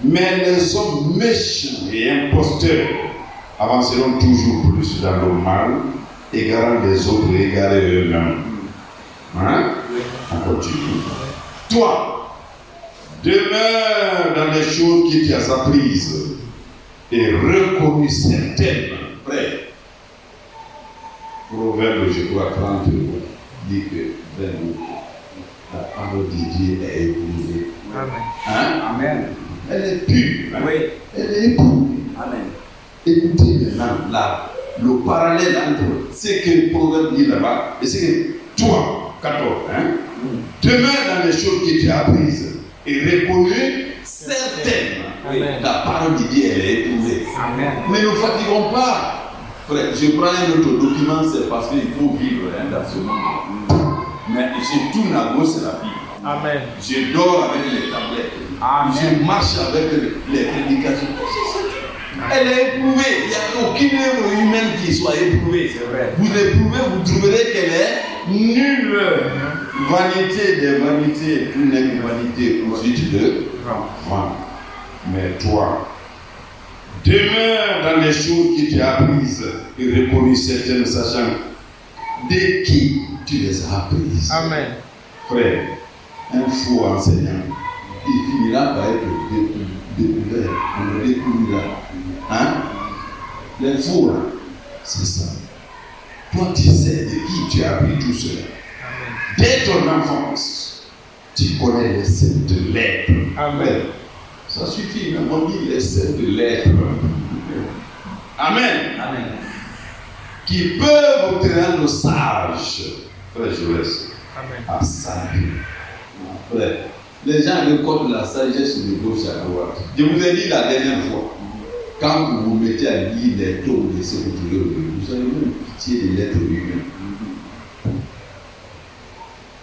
Mais les hommes méchants et imposteurs avanceront toujours plus dans le mal, égarant les autres et égarés eux-mêmes. Hein? On continue. Toi, demeure dans les choses qui t'y ont apprises et reconnus certaines. Frère, Proverbe, je crois, 30 dit que la parole de Dieu est éprouvée. Amen. Hein? Amen. Elle est pure. Hein? Oui. Elle est éprouvée. Amen. Écoutez maintenant là, le parallèle entre ce que le Proverbe dit là-bas et ce que toi, 14, hein? Demeure dans les choses que tu as apprises et reconnus certaines. Amen. La parole de Dieu, elle est éprouvée. Amen. Ne nous fatiguons pas. Frère, je prends un autre document, c'est parce qu'il faut vivre dans ce monde. Mais je tourne à gauche, c'est la Bible. Amen. Je dors avec les tablettes. Amen. Je marche avec les prédications. Elle est éprouvée. Il n'y a aucune œuvre humaine qui soit éprouvée. C'est vrai. Vous l'éprouvez, vous trouverez qu'elle est nulle. Vanité des vanités, tout n'est que vanité au suite de vent. Mais toi, demeure dans les choses que tu as apprises et reconnues certaines, sachant de qui tu les as apprises. Amen. Frère, un faux enseignant, il finira par être découvert. On le découvrira. Hein? Les faux, là, c'est ça. Toi, tu sais de qui tu as appris tout cela. Dès ton enfance, tu connais les saintes lettres. Amen. Ça suffit, même on dit les saintes lettres. Amen. Amen. Qui peuvent te rendre sage. Frère, je laisse. Amen. À salut. Frère, les gens récoltent la sagesse de gauche à droite. Je vous ai dit la dernière fois, quand vous vous mettez à lire les taux de ce que vous avez même pitié des lettres humaines.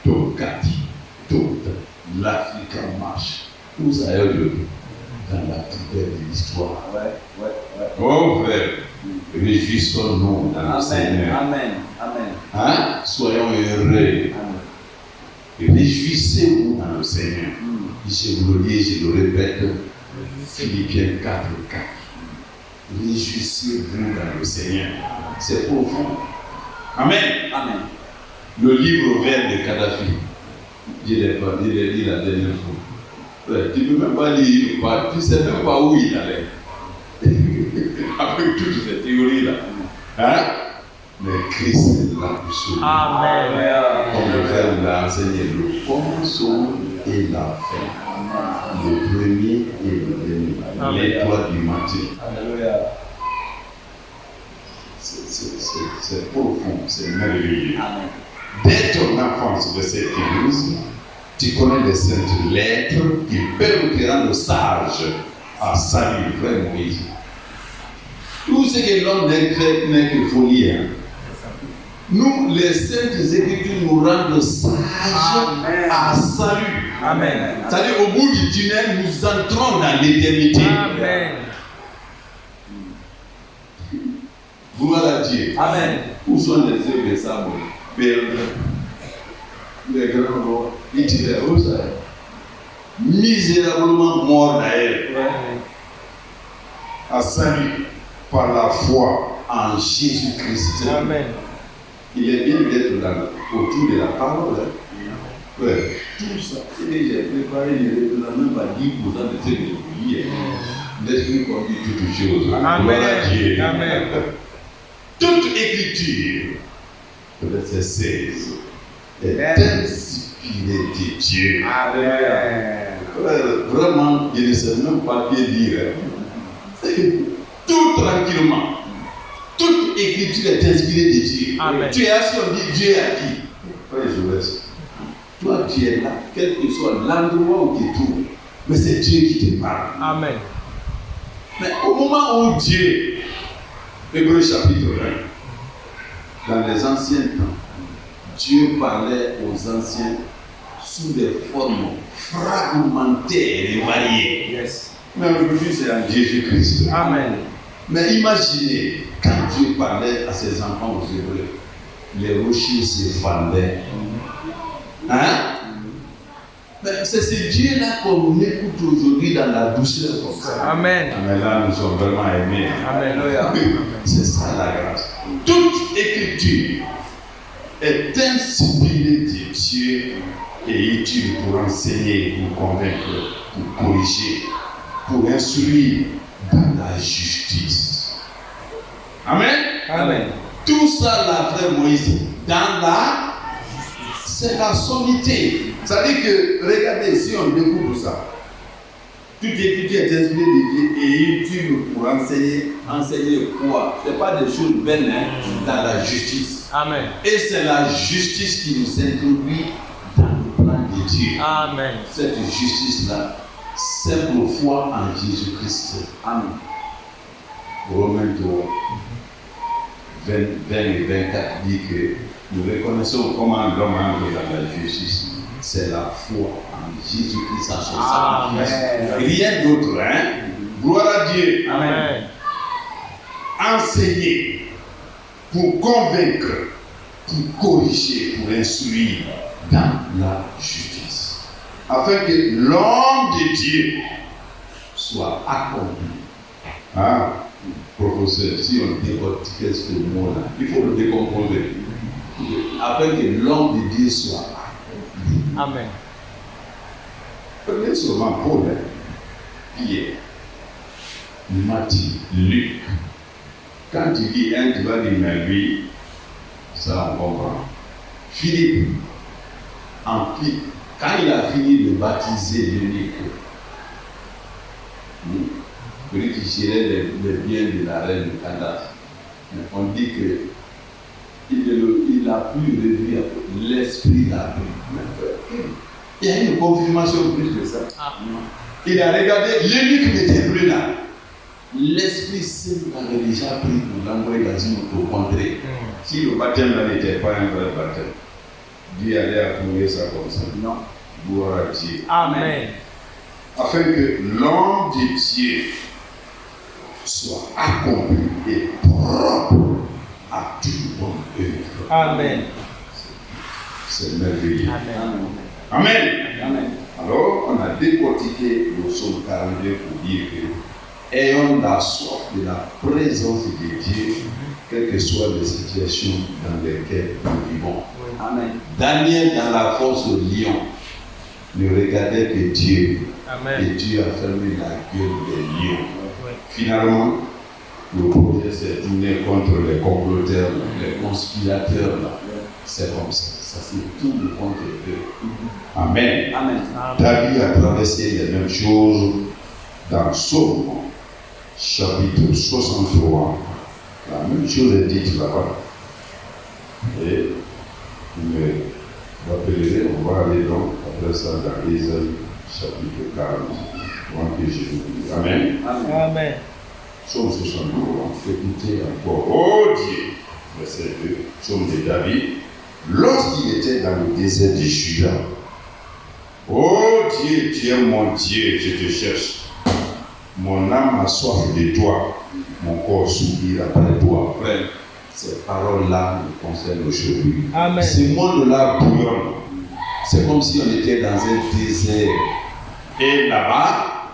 Tocati, l'Afrique en marche. Tout ça est dans la poubelle de l'histoire. Ouais. Oh frère, réjouissons-nous dans le Amen. Seigneur. Amen. Amen. Hein? Soyons heureux. Amen. Réjouissez-vous dans le Seigneur. Je vous le dis, je le répète, Philippiens 4:4. Réjouissez-vous dans le Seigneur. C'est profond. Amen. Amen. Le livre vert de Kadhafi, je l'ai dit la dernière fois. Tu ne peux même pas lire, tu ne sais même pas où il allait. Avec toutes ces théories-là. Hein? Mais Christ est là pour sauver. Amen. Comme le frère l'a enseigné, le commencement et la fin. Le premier et le dernier. L'étoile du matin. Alléluia. C'est profond, c'est merveilleux. Amen. Dès ton enfance, verset 15, tu connais les saintes lettres qui peuvent te rendre sage à salut, frère Moïse. Tout ce que l'homme n'est que folie. Hein. Nous, les saintes écritures nous rendent sages à salut. Amen. C'est-à-dire, au bout du tunnel, nous entrons dans l'éternité. Amen. Gloire à Dieu. Amen. Où sont les œuvres de Samuel? Les grands rois, itinéraires, où ça est? Misérablement mort d'ailleurs. À salut par la foi en Jésus-Christ. Amen. Il est bien d'être autour de la parole. Hein? Ouais. Tout ça, c'est que j'ai préparé, je ne représente même pas 10% de ce que je lis. L'esprit conduit toutes choses. Gloire à Dieu. Amen. Amen. Toute écriture, verset 16, est inspirée de Dieu. Amen. Vraiment, je ne sais même pas quoi dire. Tout tranquillement. Toute écriture est inspirée de Dieu. Amen. Tu es assis, on dit Dieu a dit. Frère, je laisse. Toi, tu es là, quel que soit l'endroit où tu te trouves. Mais c'est Dieu qui te parle. Amen. Mais au moment où Dieu, Hébreux chapitre 1, dans les anciens temps, Dieu parlait aux anciens sous des formes fragmentaires et variées. Yes. Mais aujourd'hui, c'est en Jésus-Christ. Amen. Mais imaginez, quand Dieu parlait à ses enfants aux Hébreux, les rochers se fendaient, Hein? Mais c'est ce Dieu-là qu'on écoute aujourd'hui dans la douceur comme ça. Amen. Mais là, nous sommes vraiment aimés. Alléluia. C'est ça la grâce. Toute écriture est inspirée de Dieu et utile pour enseigner, pour convaincre, pour corriger, pour instruire dans la justice. Amen. Amen. Tout ça, là, frère Moïse, c'est la sommité. Ça veut dire que, regardez, si on découvre ça, toute écriture est inspirée de Dieu et utile pour enseigner. Enseigner quoi? Ce n'est pas des choses vaines, dans la justice. Amen. Et c'est la justice qui nous introduit dans le plan de Dieu. Amen. Cette justice-là, simple foi en Jésus-Christ. Amen. Romains 3, 20 et 24 dit que nous reconnaissons comment l'homme entre dans la justice. C'est la foi en Jésus-Christ en son sacrifice. Rien d'autre, hein? Gloire à Dieu. Amen. Enseigner pour convaincre, pour corriger, pour instruire dans la justice. Afin que l'homme de Dieu soit accompli. Hein? Professeur, si on décortiquait ce mot-là, il faut le décomposer. Afin que l'homme de Dieu soit accompli. Amen. Prenez seulement Paul, Pierre, Matthieu, Luc. Quand tu dis un, tu vas dire, mais lui, ça on comprend. Philippe, quand il a fini de baptiser l'unique, celui qui gérait les biens de la reine de Candace, on dit qu'il n'a plus revu l'esprit l'a pris. Il y a une confirmation plus que ça. Il a regardé, l'unique n'était plus là. L'Esprit Saint avait déjà pris pour l'envoyer dans une autre contrée. Si le baptême n'était pas un vrai baptême, Dieu allait approuver ça comme ça. Non. Gloire à Dieu. Amen. Afin que l'homme de Dieu soit accompli et propre à toute bonne œuvre. Amen. C'est merveilleux. Amen. Amen. Amen. Alors, on a décortiqué le psaume 42 pour dire que ayons la soif de la présence de Dieu, quelles que soient les situations dans lesquelles nous vivons. Amen. Daniel, dans la force au lion, ne regardait que Dieu. Amen. Et Dieu a fermé la gueule des lions. Finalement, le projet s'est tourné contre les comploteurs, les conspirateurs. C'est comme ça. Ça c'est tout le contre Dieu. Amen. Amen. David a traversé les mêmes choses dans Psaume chapitre 63. La même chose est dite là-bas. Et vous me rappellerez, on va aller donc après ça dans Ésaïe chapitre 40. Avant que je vous dise. Amen. Amen. Psaume 63. Écoutez encore. Oh Dieu. Verset 2. Psaume de David. Lorsqu'il était dans le désert de Juda. Oh Dieu, tu es mon Dieu, je te cherche. Mon âme a soif de toi, mon corps soupire après toi. Frère, ces paroles-là nous concernent aujourd'hui. Amen. Ce monde-là bouillonne. C'est comme si on était dans un désert. Et là-bas,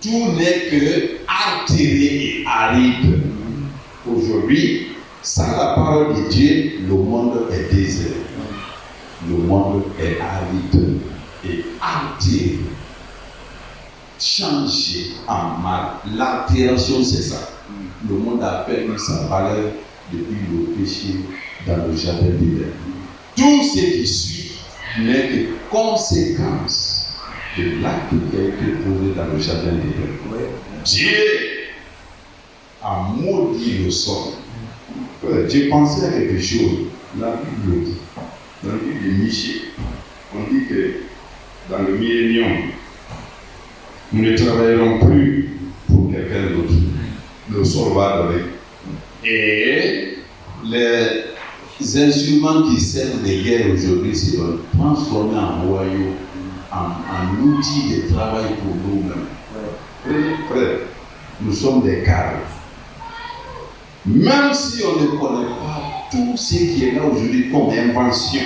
tout n'est que altéré et aride. Aujourd'hui, sans la parole de Dieu, le monde est désert. Le monde est aride et altéré. Changé en mal. L'altération, c'est ça. Le monde a perdu sa valeur depuis le péché dans le jardin d'Éden. Tout ce qui suit n'est que conséquence de l'acte qui a été posé dans le jardin d'Éden. Dieu a maudit le sol. J'ai pensé à quelque chose. La Bible dit, dans le livre de Michée, on dit que dans le millénium, nous ne travaillerons plus pour quelqu'un d'autre. Le sol va adorer. Et les instruments qui servent les guerres aujourd'hui se vont transformer en royaume, en outil de travail pour nous-mêmes. Frère, nous sommes des cadres. Même si on ne connaît pas tout ce qui est là aujourd'hui comme invention,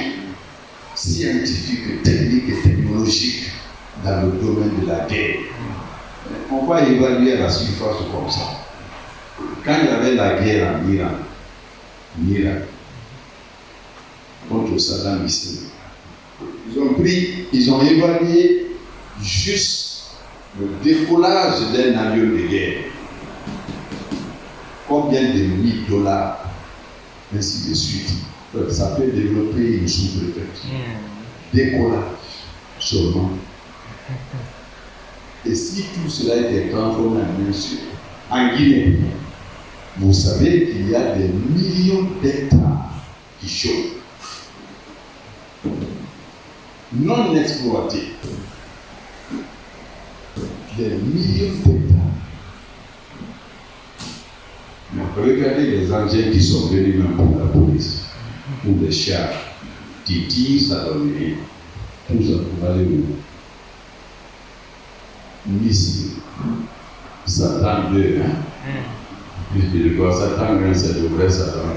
scientifiques, techniques et technologiques dans le domaine de la guerre. On va évaluer à la surface comme ça. Quand il y avait la guerre en Irak, contre Saddam Hussein, ils ont évalué juste le décollage d'un avion de guerre. Combien de $1000, ainsi de suite. Ça peut développer une sous-préfecture. Décollage seulement. Et si tout cela était transformé en Guinée, vous savez qu'il y a des millions d'hectares qui chauffent, non exploités. Des millions d'hectares. Mais regardez les engins qui sont venus même pour la police, pour les chars, qui tirent, ça donne rien. Tout ça pour aller où? Missile. Satan 2, hein? Je vois Satan 1, c'est le vrai Satan.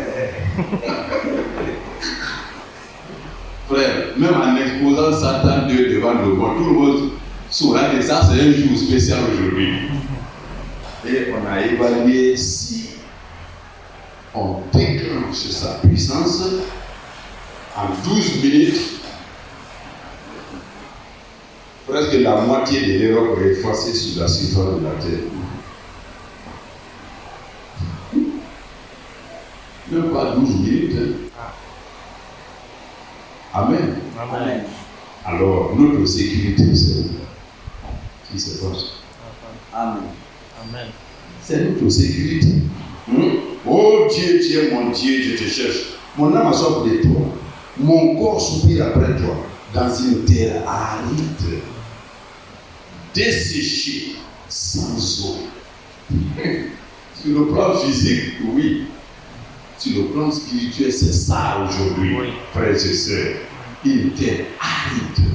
Frère, même en exposant Satan 2 devant le monde, tout le monde saura que ça c'est un jour spécial aujourd'hui. Et on a évalué si on déclenche sa puissance en 12 minutes, presque la moitié de l'Europe est effacée sur la surface de la Terre. Même pas 12 minutes. Amen. Amen. Alors, notre sécurité, c'est qui se passe? Amen. Amen. C'est notre sécurité. Oh Dieu, tu es mon Dieu, je te cherche. Mon âme a soif de toi. Mon corps soupire après toi. Dans une terre aride, desséchée, sans eau. Sur le plan physique, oui. Sur le plan spirituel, c'est ça aujourd'hui, Oui. frères et sœurs. Une terre aride,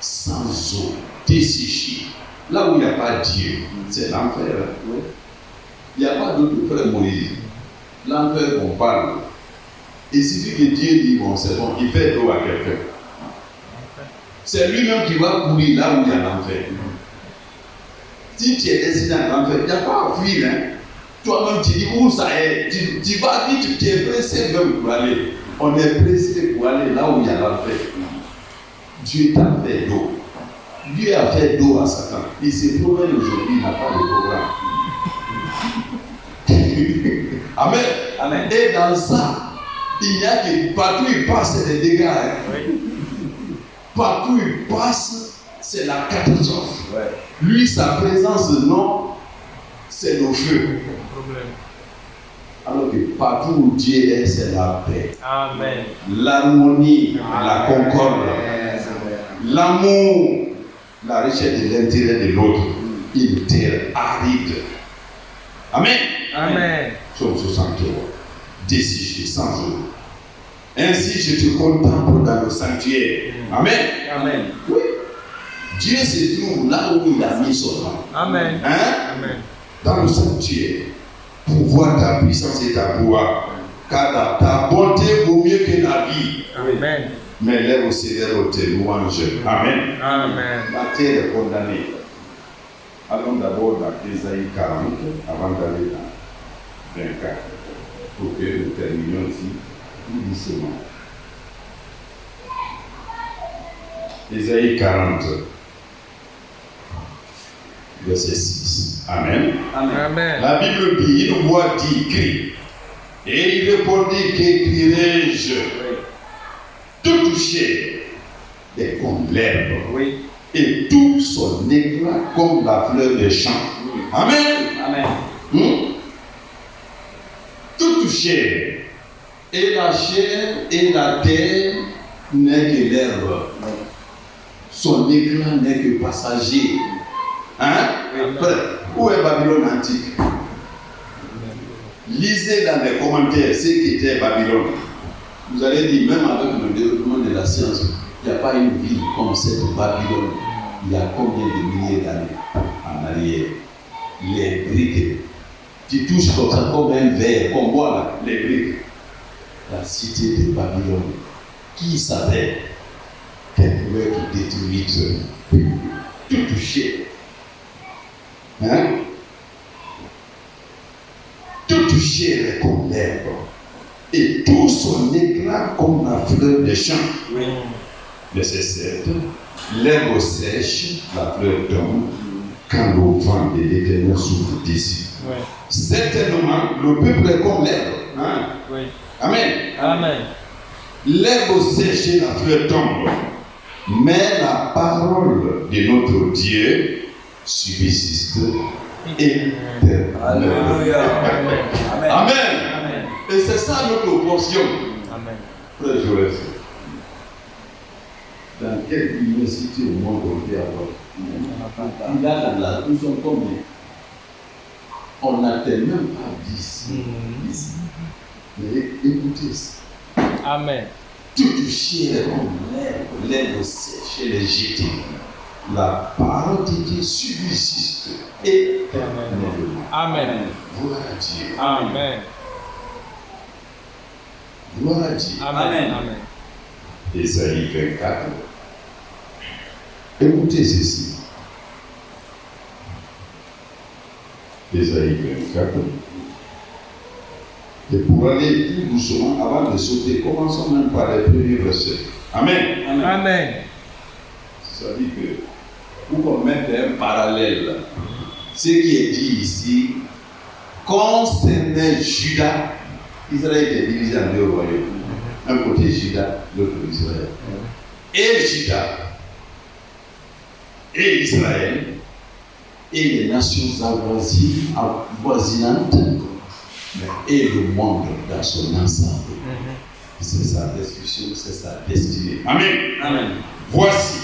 sans eau, desséchée. Là où il n'y a pas Dieu, c'est l'enfer. Oui. Il n'y a pas d'autre frère Moïse. L'enfer qu'on parle, il suffit que Dieu dit bon, c'est bon, il fait l'eau à quelqu'un. C'est lui-même qui va courir là où il y a l'enfer. Si tu es destiné dans l'enfer, il n'y a pas à fuir. Hein. Toi-même, tu dis où ça est. Tu vas dire, tu es pressé même pour aller. On est pressé pour aller là où il y a l'enfer. Dieu t'a fait d'eau. Dieu a fait d'eau à Satan. Il se promène aujourd'hui, il n'a pas de programme. Amen. Amen. Et dans ça, il n'y a que partout où il passe, c'est des dégâts. Hein. Oui. Partout où il passe, c'est la catastrophe. Ouais. Lui, sa présence, non, c'est le feu. Alors que partout où Dieu est, c'est la paix. Amen. L'harmonie, la concorde, l'amour, la richesse de l'intérêt de l'autre. Une terre aride. Amen. Amen. Psaume 63. Desséché, sans eau. Ainsi, je te contemple dans le sanctuaire. Amen. Amen. Oui. Dieu se trouve là où il a mis son nom. Amen. Hein? Amen. Dans le sanctuaire. Pour voir ta puissance et ta gloire. Car ta bonté vaut mieux que la vie. Amen. Mais lève au Seigneur tes louanges. Amen. Amen. La terre est condamnée. Allons d'abord dans Ésaïe 40 avant d'aller dans 24. Pour que nous terminions ici tout doucement. Ésaïe 40, verset 6. Amen. Amen. La Bible dit, une voix dit, crie. Et il répondit, qu'écrirai-je? Tout touché est comme l'herbe. Oui. Et tout son éclat comme la fleur des champs. Amen. Amen. Tout touché. Et la chair et la terre n'est que l'herbe. Son éclat n'est que passager. Hein? Où est Babylone antique? Lisez dans les commentaires ce qu'était Babylone. Vous allez dire, même avec le développement de la science, il n'y a pas une ville comme cette Babylone. Il y a combien de milliers d'années en arrière? Les briques. Tu touches comme ça, comme un verre, comme voilà, les briques. La cité de Babylone. Qui savait qu'elle pouvait être détruite. Tout toucher. Hein? Tout toucher est comme l'herbe. Et tout son éclat comme la fleur des champs. Oui. Verset 7. L'herbe sèche, la fleur tombe, quand le vent de l'Éternel souffle d'ici. Oui. Certainement, le peuple est comme l'herbe. Hein? Oui. Amen. Amen. L'herbe sèche et la fleur tombe, mais la parole de notre Dieu subsiste éternellement. Alléluia. Amen. Amen. Amen. Et c'est ça notre portion. Amen. Frère Joël, dans quelle université au monde on peut avoir? Il a dans la prison combien? On n'atteint même pas 10. Mais écoutez ça. Amen. Tout toucher est comme l'herbe sèche et les jeter. La parole de Dieu subsiste éternellement. Amen. Gloire à Dieu. Amen. Gloire à Dieu. Amen. Amen. Ésaïe 24. Écoutez ceci. Ésaïe 24. Et pour aller plus doucement, avant de sauter, commençons même par les premiers versets. Amen. Amen. Amen. Ça dit que, pour qu'on mette un parallèle, ce qui est dit ici, concernait Juda, Israël était divisé en deux royaumes. Un côté Juda, l'autre Israël. Et Juda, et Israël, et les nations avoisinantes, et le monde dans son ensemble. C'est sa description, c'est sa destinée. Amen. Amen. Voici,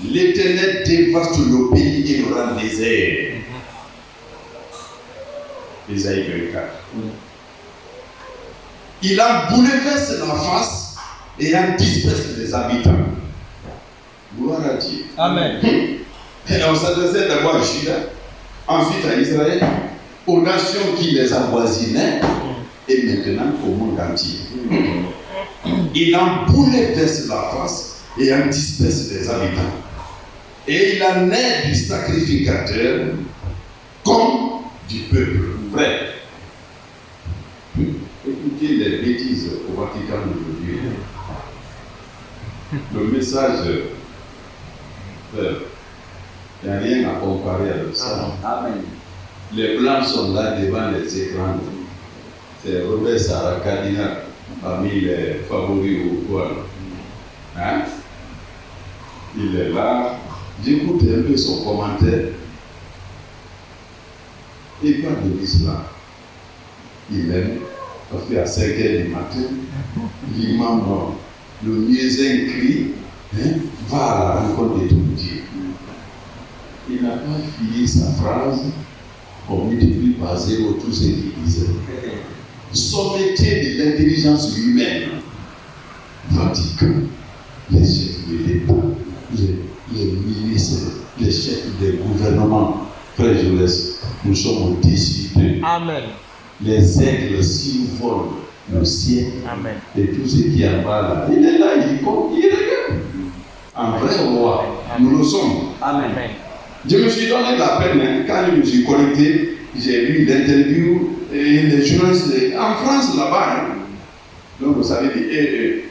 l'Éternel dévaste le pays et le rend désert. Ésaïe 24. Il en bouleverse la face et en disperse les habitants. Gloire à Dieu. Amen. Et on s'adressait d'abord à Juda, ensuite à Israël, aux nations qui les avoisinaient, et maintenant au monde entier. Il en bouleverse la face et en disperse les habitants. Et il en est du sacrificateur comme du peuple. Frère, écoutez les bêtises au Vatican aujourd'hui. Le message, frère, il n'y a rien à comparer avec ça. Amen. Les blancs sont là devant les écrans. C'est Robert Sarah Cardinal parmi les favoris au pouvoir. Hein? Il est là. J'écoute un peu son commentaire. Il parle de l'islam. Il aime, parce qu'à 5 h du matin, l'imam, le muezzin crie, va à la rencontre de ton Dieu. Il n'a pas fini sa phrase, on multiplie par 0 tout ce qu'il disait. Sommité de l'intelligence humaine, Vatican, les chefs de l'État, les ministres, les chefs des gouvernements, frère Joël, nous sommes au-dessus d'eux. Amen. Les aigles survolent le ciel. Amen. Et tout ce qui est en bas là, il est là, il regarde. Un vrai roi, nous le sommes. Amen. Amen. Je me suis donné la peine, quand je me suis connecté, j'ai lu l'interview et les journalistes en France là-bas. Donc vous savez,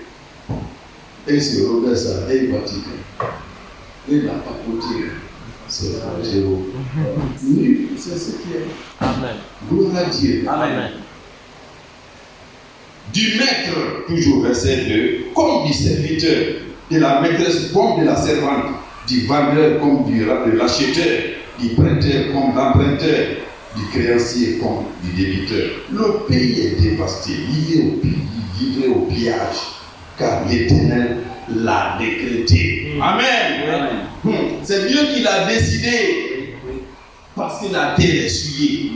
et c'est Robert Sarah, et Vatican. Et la papauté, c'est Frangéro. Oui, c'est ce qui est. Amen. Gloire à Dieu. Amen. Du maître, toujours verset 2, comme du serviteur, de la maîtresse comme de la servante, du vendeur comme de l'acheteur, du prêteur comme l'emprunteur, du créancier comme du débiteur. Le pays est dévasté, livré au pillage, car l'Éternel l'a décrété. Amen. Amen. C'est Dieu qui l'a décidé, parce que la terre est souillée.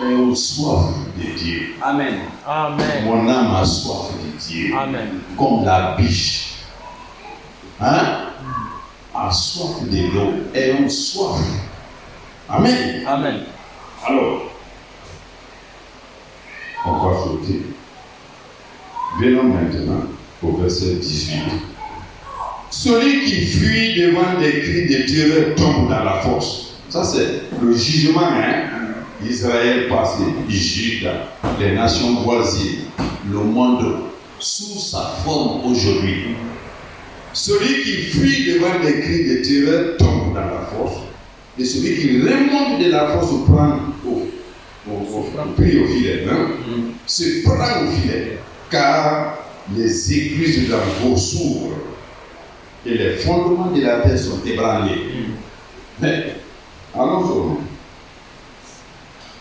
Et on soif de Dieu. Amen. Amen. Mon âme a soif de Dieu. Amen. Comme la biche. Hein? A soif de l'eau. Et on soif. Amen. Amen. Alors, on va sauter. Venons maintenant au verset 18. Celui qui fuit devant des cris de terreur tombe dans la fosse. Ça, c'est le jugement, Israël passé, Égypte, les nations voisines, le monde sous sa forme aujourd'hui. Celui qui fuit devant des cris de terreur tombe dans la fosse. Et celui qui remonte de la fosse prend pris au filet, se prend au filet, car les écluses d'un veau s'ouvrent et les fondements de la terre sont ébranlés. Mais, allons-y.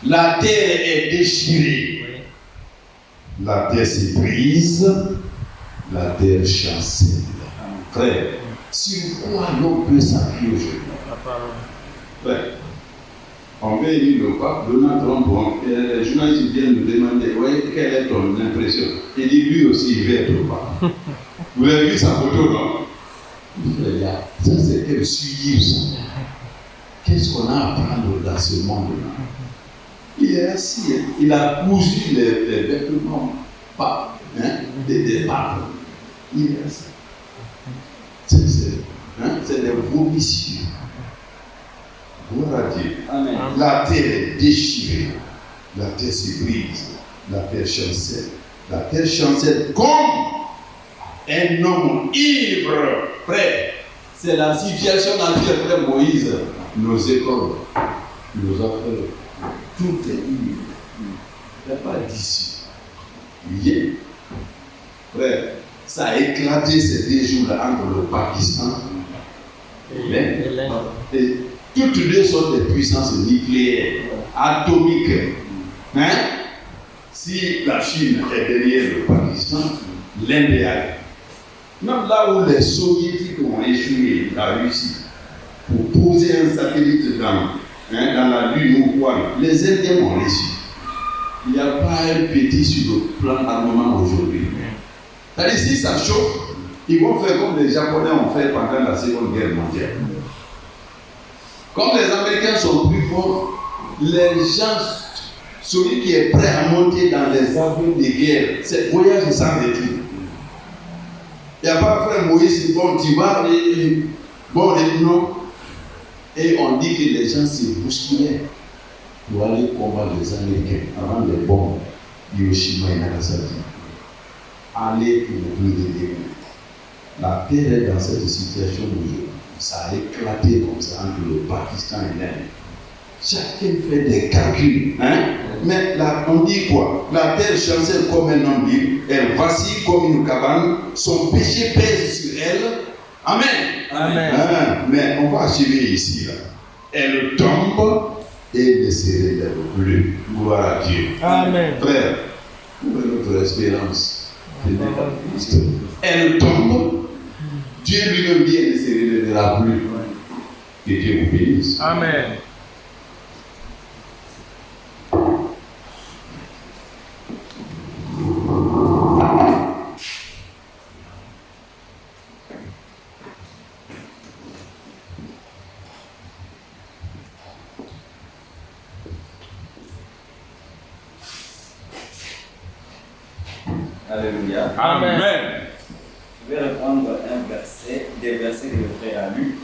La terre est déchirée, la terre se brise, la terre chancelle. Frère, sur quoi l'on peut s'appuyer aujourd'hui? Frère, on veut élire le pape, Donald Trump, les journalistes viennent nous demander, ouais, quelle est ton impression? Il dit, lui aussi, il veut être le pape. Vous avez vu sa photo, non? Ça, c'est quel suivi, ça? Qu'est-ce qu'on a à apprendre dans ce monde-là? Il est assis, il a cousu les vêtements des papes. Il est assis. C'est des vomissures. Gloire à Dieu. Amen. La terre est déchirée, la terre se brise, la terre chancelle. La terre chancelle comme un homme ivre. Frère, c'est la situation dans laquelle frère Moïse, nos écoles, nos affaires, tout est ivre. Il n'y a pas d'ici. Rien. Frère, ça a éclaté ces 2 jours-là entre le Pakistan et l'Inde. Et toutes deux sont des puissances nucléaires, atomiques. Si la Chine est derrière le Pakistan, l'Inde est derrière. Même là où les soviétiques ont échoué, la Russie, pour poser un satellite dans la Lune ou quoi, les Indiens ont réussi. Il n'y a pas un petit sur le plan armement aujourd'hui. C'est-à-dire, si ça chauffe, ils vont faire comme les Japonais ont fait pendant la Seconde Guerre mondiale. Comme les Américains sont plus forts, les gens, celui qui est prêt à monter dans les avions de guerre, c'est voyage sans retour. Il n'y a pas frère Moïse, bon, tu vas, bon, non. Et on dit que les gens se bousculaient pour aller combattre les Américains avant les bombes Hiroshima et Nagasaki. Aller pour le début. La terre est dans cette situation aujourd'hui. Ça a éclaté comme ça entre le Pakistan et l'Inde. Chacun fait des calculs. Mais là, on dit quoi? La terre chancelle comme un homme libre, elle vacille comme une cabane, son péché pèse sur elle. Amen. Amen. Mais on va achever ici. Là. Elle tombe et ne se relève plus. Gloire à Dieu. Amen. Frère, où est notre espérance? Elle tombe. Dieu lui-même dit qu'elle ne se relèvera plus. Que Dieu vous bénisse. Amen. Alléluia. Amen. Je vais reprendre des versets que le frère a lus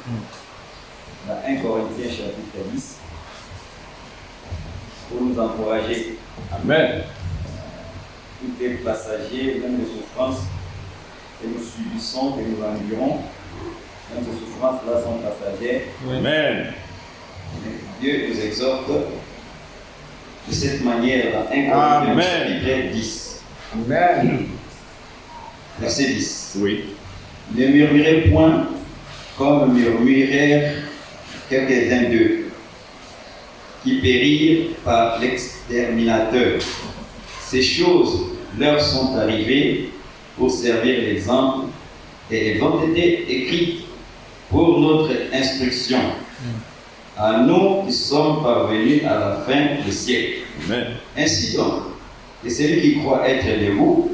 dans 1 Corinthiens chapitre 10 pour nous encourager. Amen. Tout est passager, même les souffrances que nous subissons, que nous endurons, même ces souffrances-là sont passagères. Amen. Dieu nous exhorte de cette manière dans 1 Corinthiens chapitre 10. Amen. Verset 10. Oui. Ne murmurez point comme murmurèrent quelques-uns d'eux, qui périrent par l'exterminateur. Ces choses leur sont arrivées pour servir l'exemple et elles ont été écrites pour notre instruction, à nous qui sommes parvenus à la fin du siècle. Amen. Ainsi donc, que celui qui croit être de vous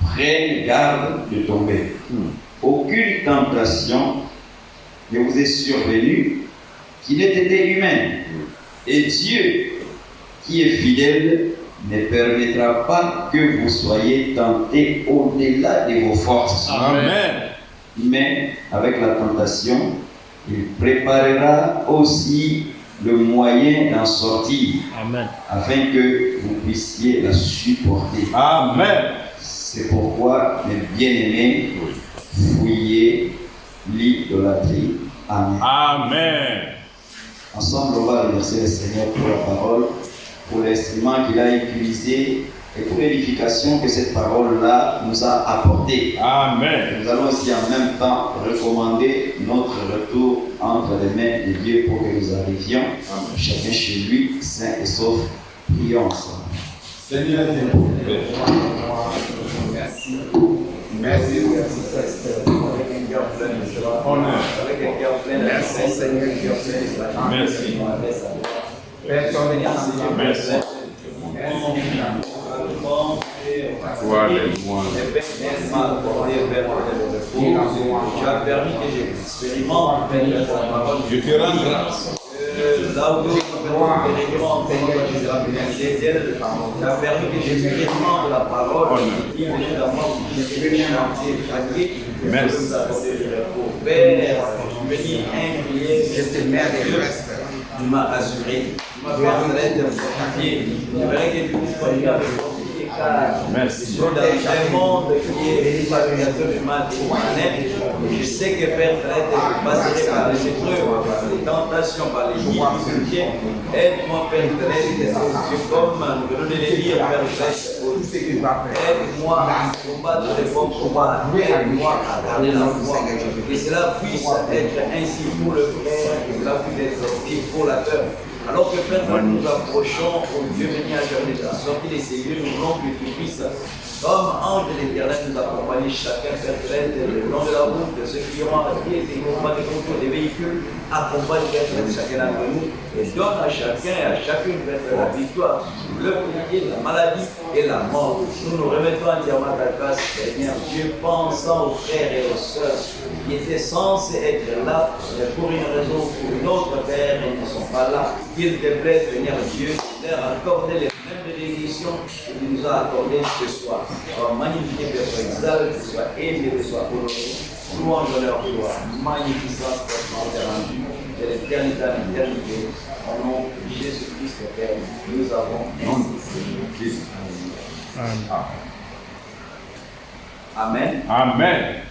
prenne garde de tomber. Aucune tentation ne vous est survenue qui n'ait été humaine. Et Dieu, qui est fidèle, ne permettra pas que vous soyez tentés au-delà de vos forces. Amen. Mais avec la tentation, il préparera aussi le moyen d'en sortir. Amen. Afin que vous puissiez la supporter. Amen. C'est pourquoi, mes bien-aimés, fuyez l'idolâtrie. Amen. Amen. Ensemble, on va remercier le Seigneur pour la parole, pour l'instrument qu'il a utilisé et pour l'édification que cette parole-là nous a apporté. Amen. Nous allons aussi en même temps recommander notre retour entre les mains de Dieu pour que nous arrivions, chacun chez lui, sain et sauf. Prions ensemble. Seigneur, Merci. merci. Avec un cœur plein de joie. Honneur. Avec un cœur plein de merci, Seigneur, un cœur plein de joie. Merci. Merci. Toi, les moines. Tu as permis que j'expérimente ta parole. Je te rends grâce. Là où d'autres expérimentent, tu as permis que j'expérimente la parole qui est venue dans moi, qui est venue chanter, chanter. Merci. Père, je veux dire un prier, je te mets avec le reste. Tu m'as assuré, tu m'as permis d'être fortifié. J'aimerais que tu puisses continuer avec fortifier car Merci. dans un monde qui est évaluateur du mal et humain, je sais que Père Fred est passé par les épreuves, par les tentations, par les difficultés. Aide-moi, Père Fred, comme nous venons de les lire, Père Fred. Aide-moi à combattre les bons combats. Aide-moi à garder la foi. Que cela puisse être ainsi pour le frère, que cela puisse être ainsi pour la peur. Alors que Père, nous nous approchons au Dieu béni à jamais de la sortie de ces lieux, nous voulons que tu puisses, comme ange de l'éternel, nous accompagner chacun, Père Fred, le long de la route, ceux qui auront à pied, des combats de contrôle des véhicules, accompagne Père Fred, chacun d'entre nous, et donne à chacun et à chacune, Père Fred, la victoire, le prier, la maladie et la mort. Nous nous remettons entièrement à ta grâce, Seigneur Dieu, pensant aux frères et aux sœurs qui étaient censés être là, mais pour une raison ou pour une autre, Père, ils ne sont pas là. Qu'il te plaît, Seigneur Dieu, leur accorder les mêmes bénédictions que tu nous as accordées ce soir. Sois magnifié, Père, sois exalté, sois aimé, sois honoré. Louange de leur gloire, magnificence, Père, rendu de l'éternité à l'éternité. Au nom de Jésus-Christ, Père, nous avons ainsi. Amen. Amen.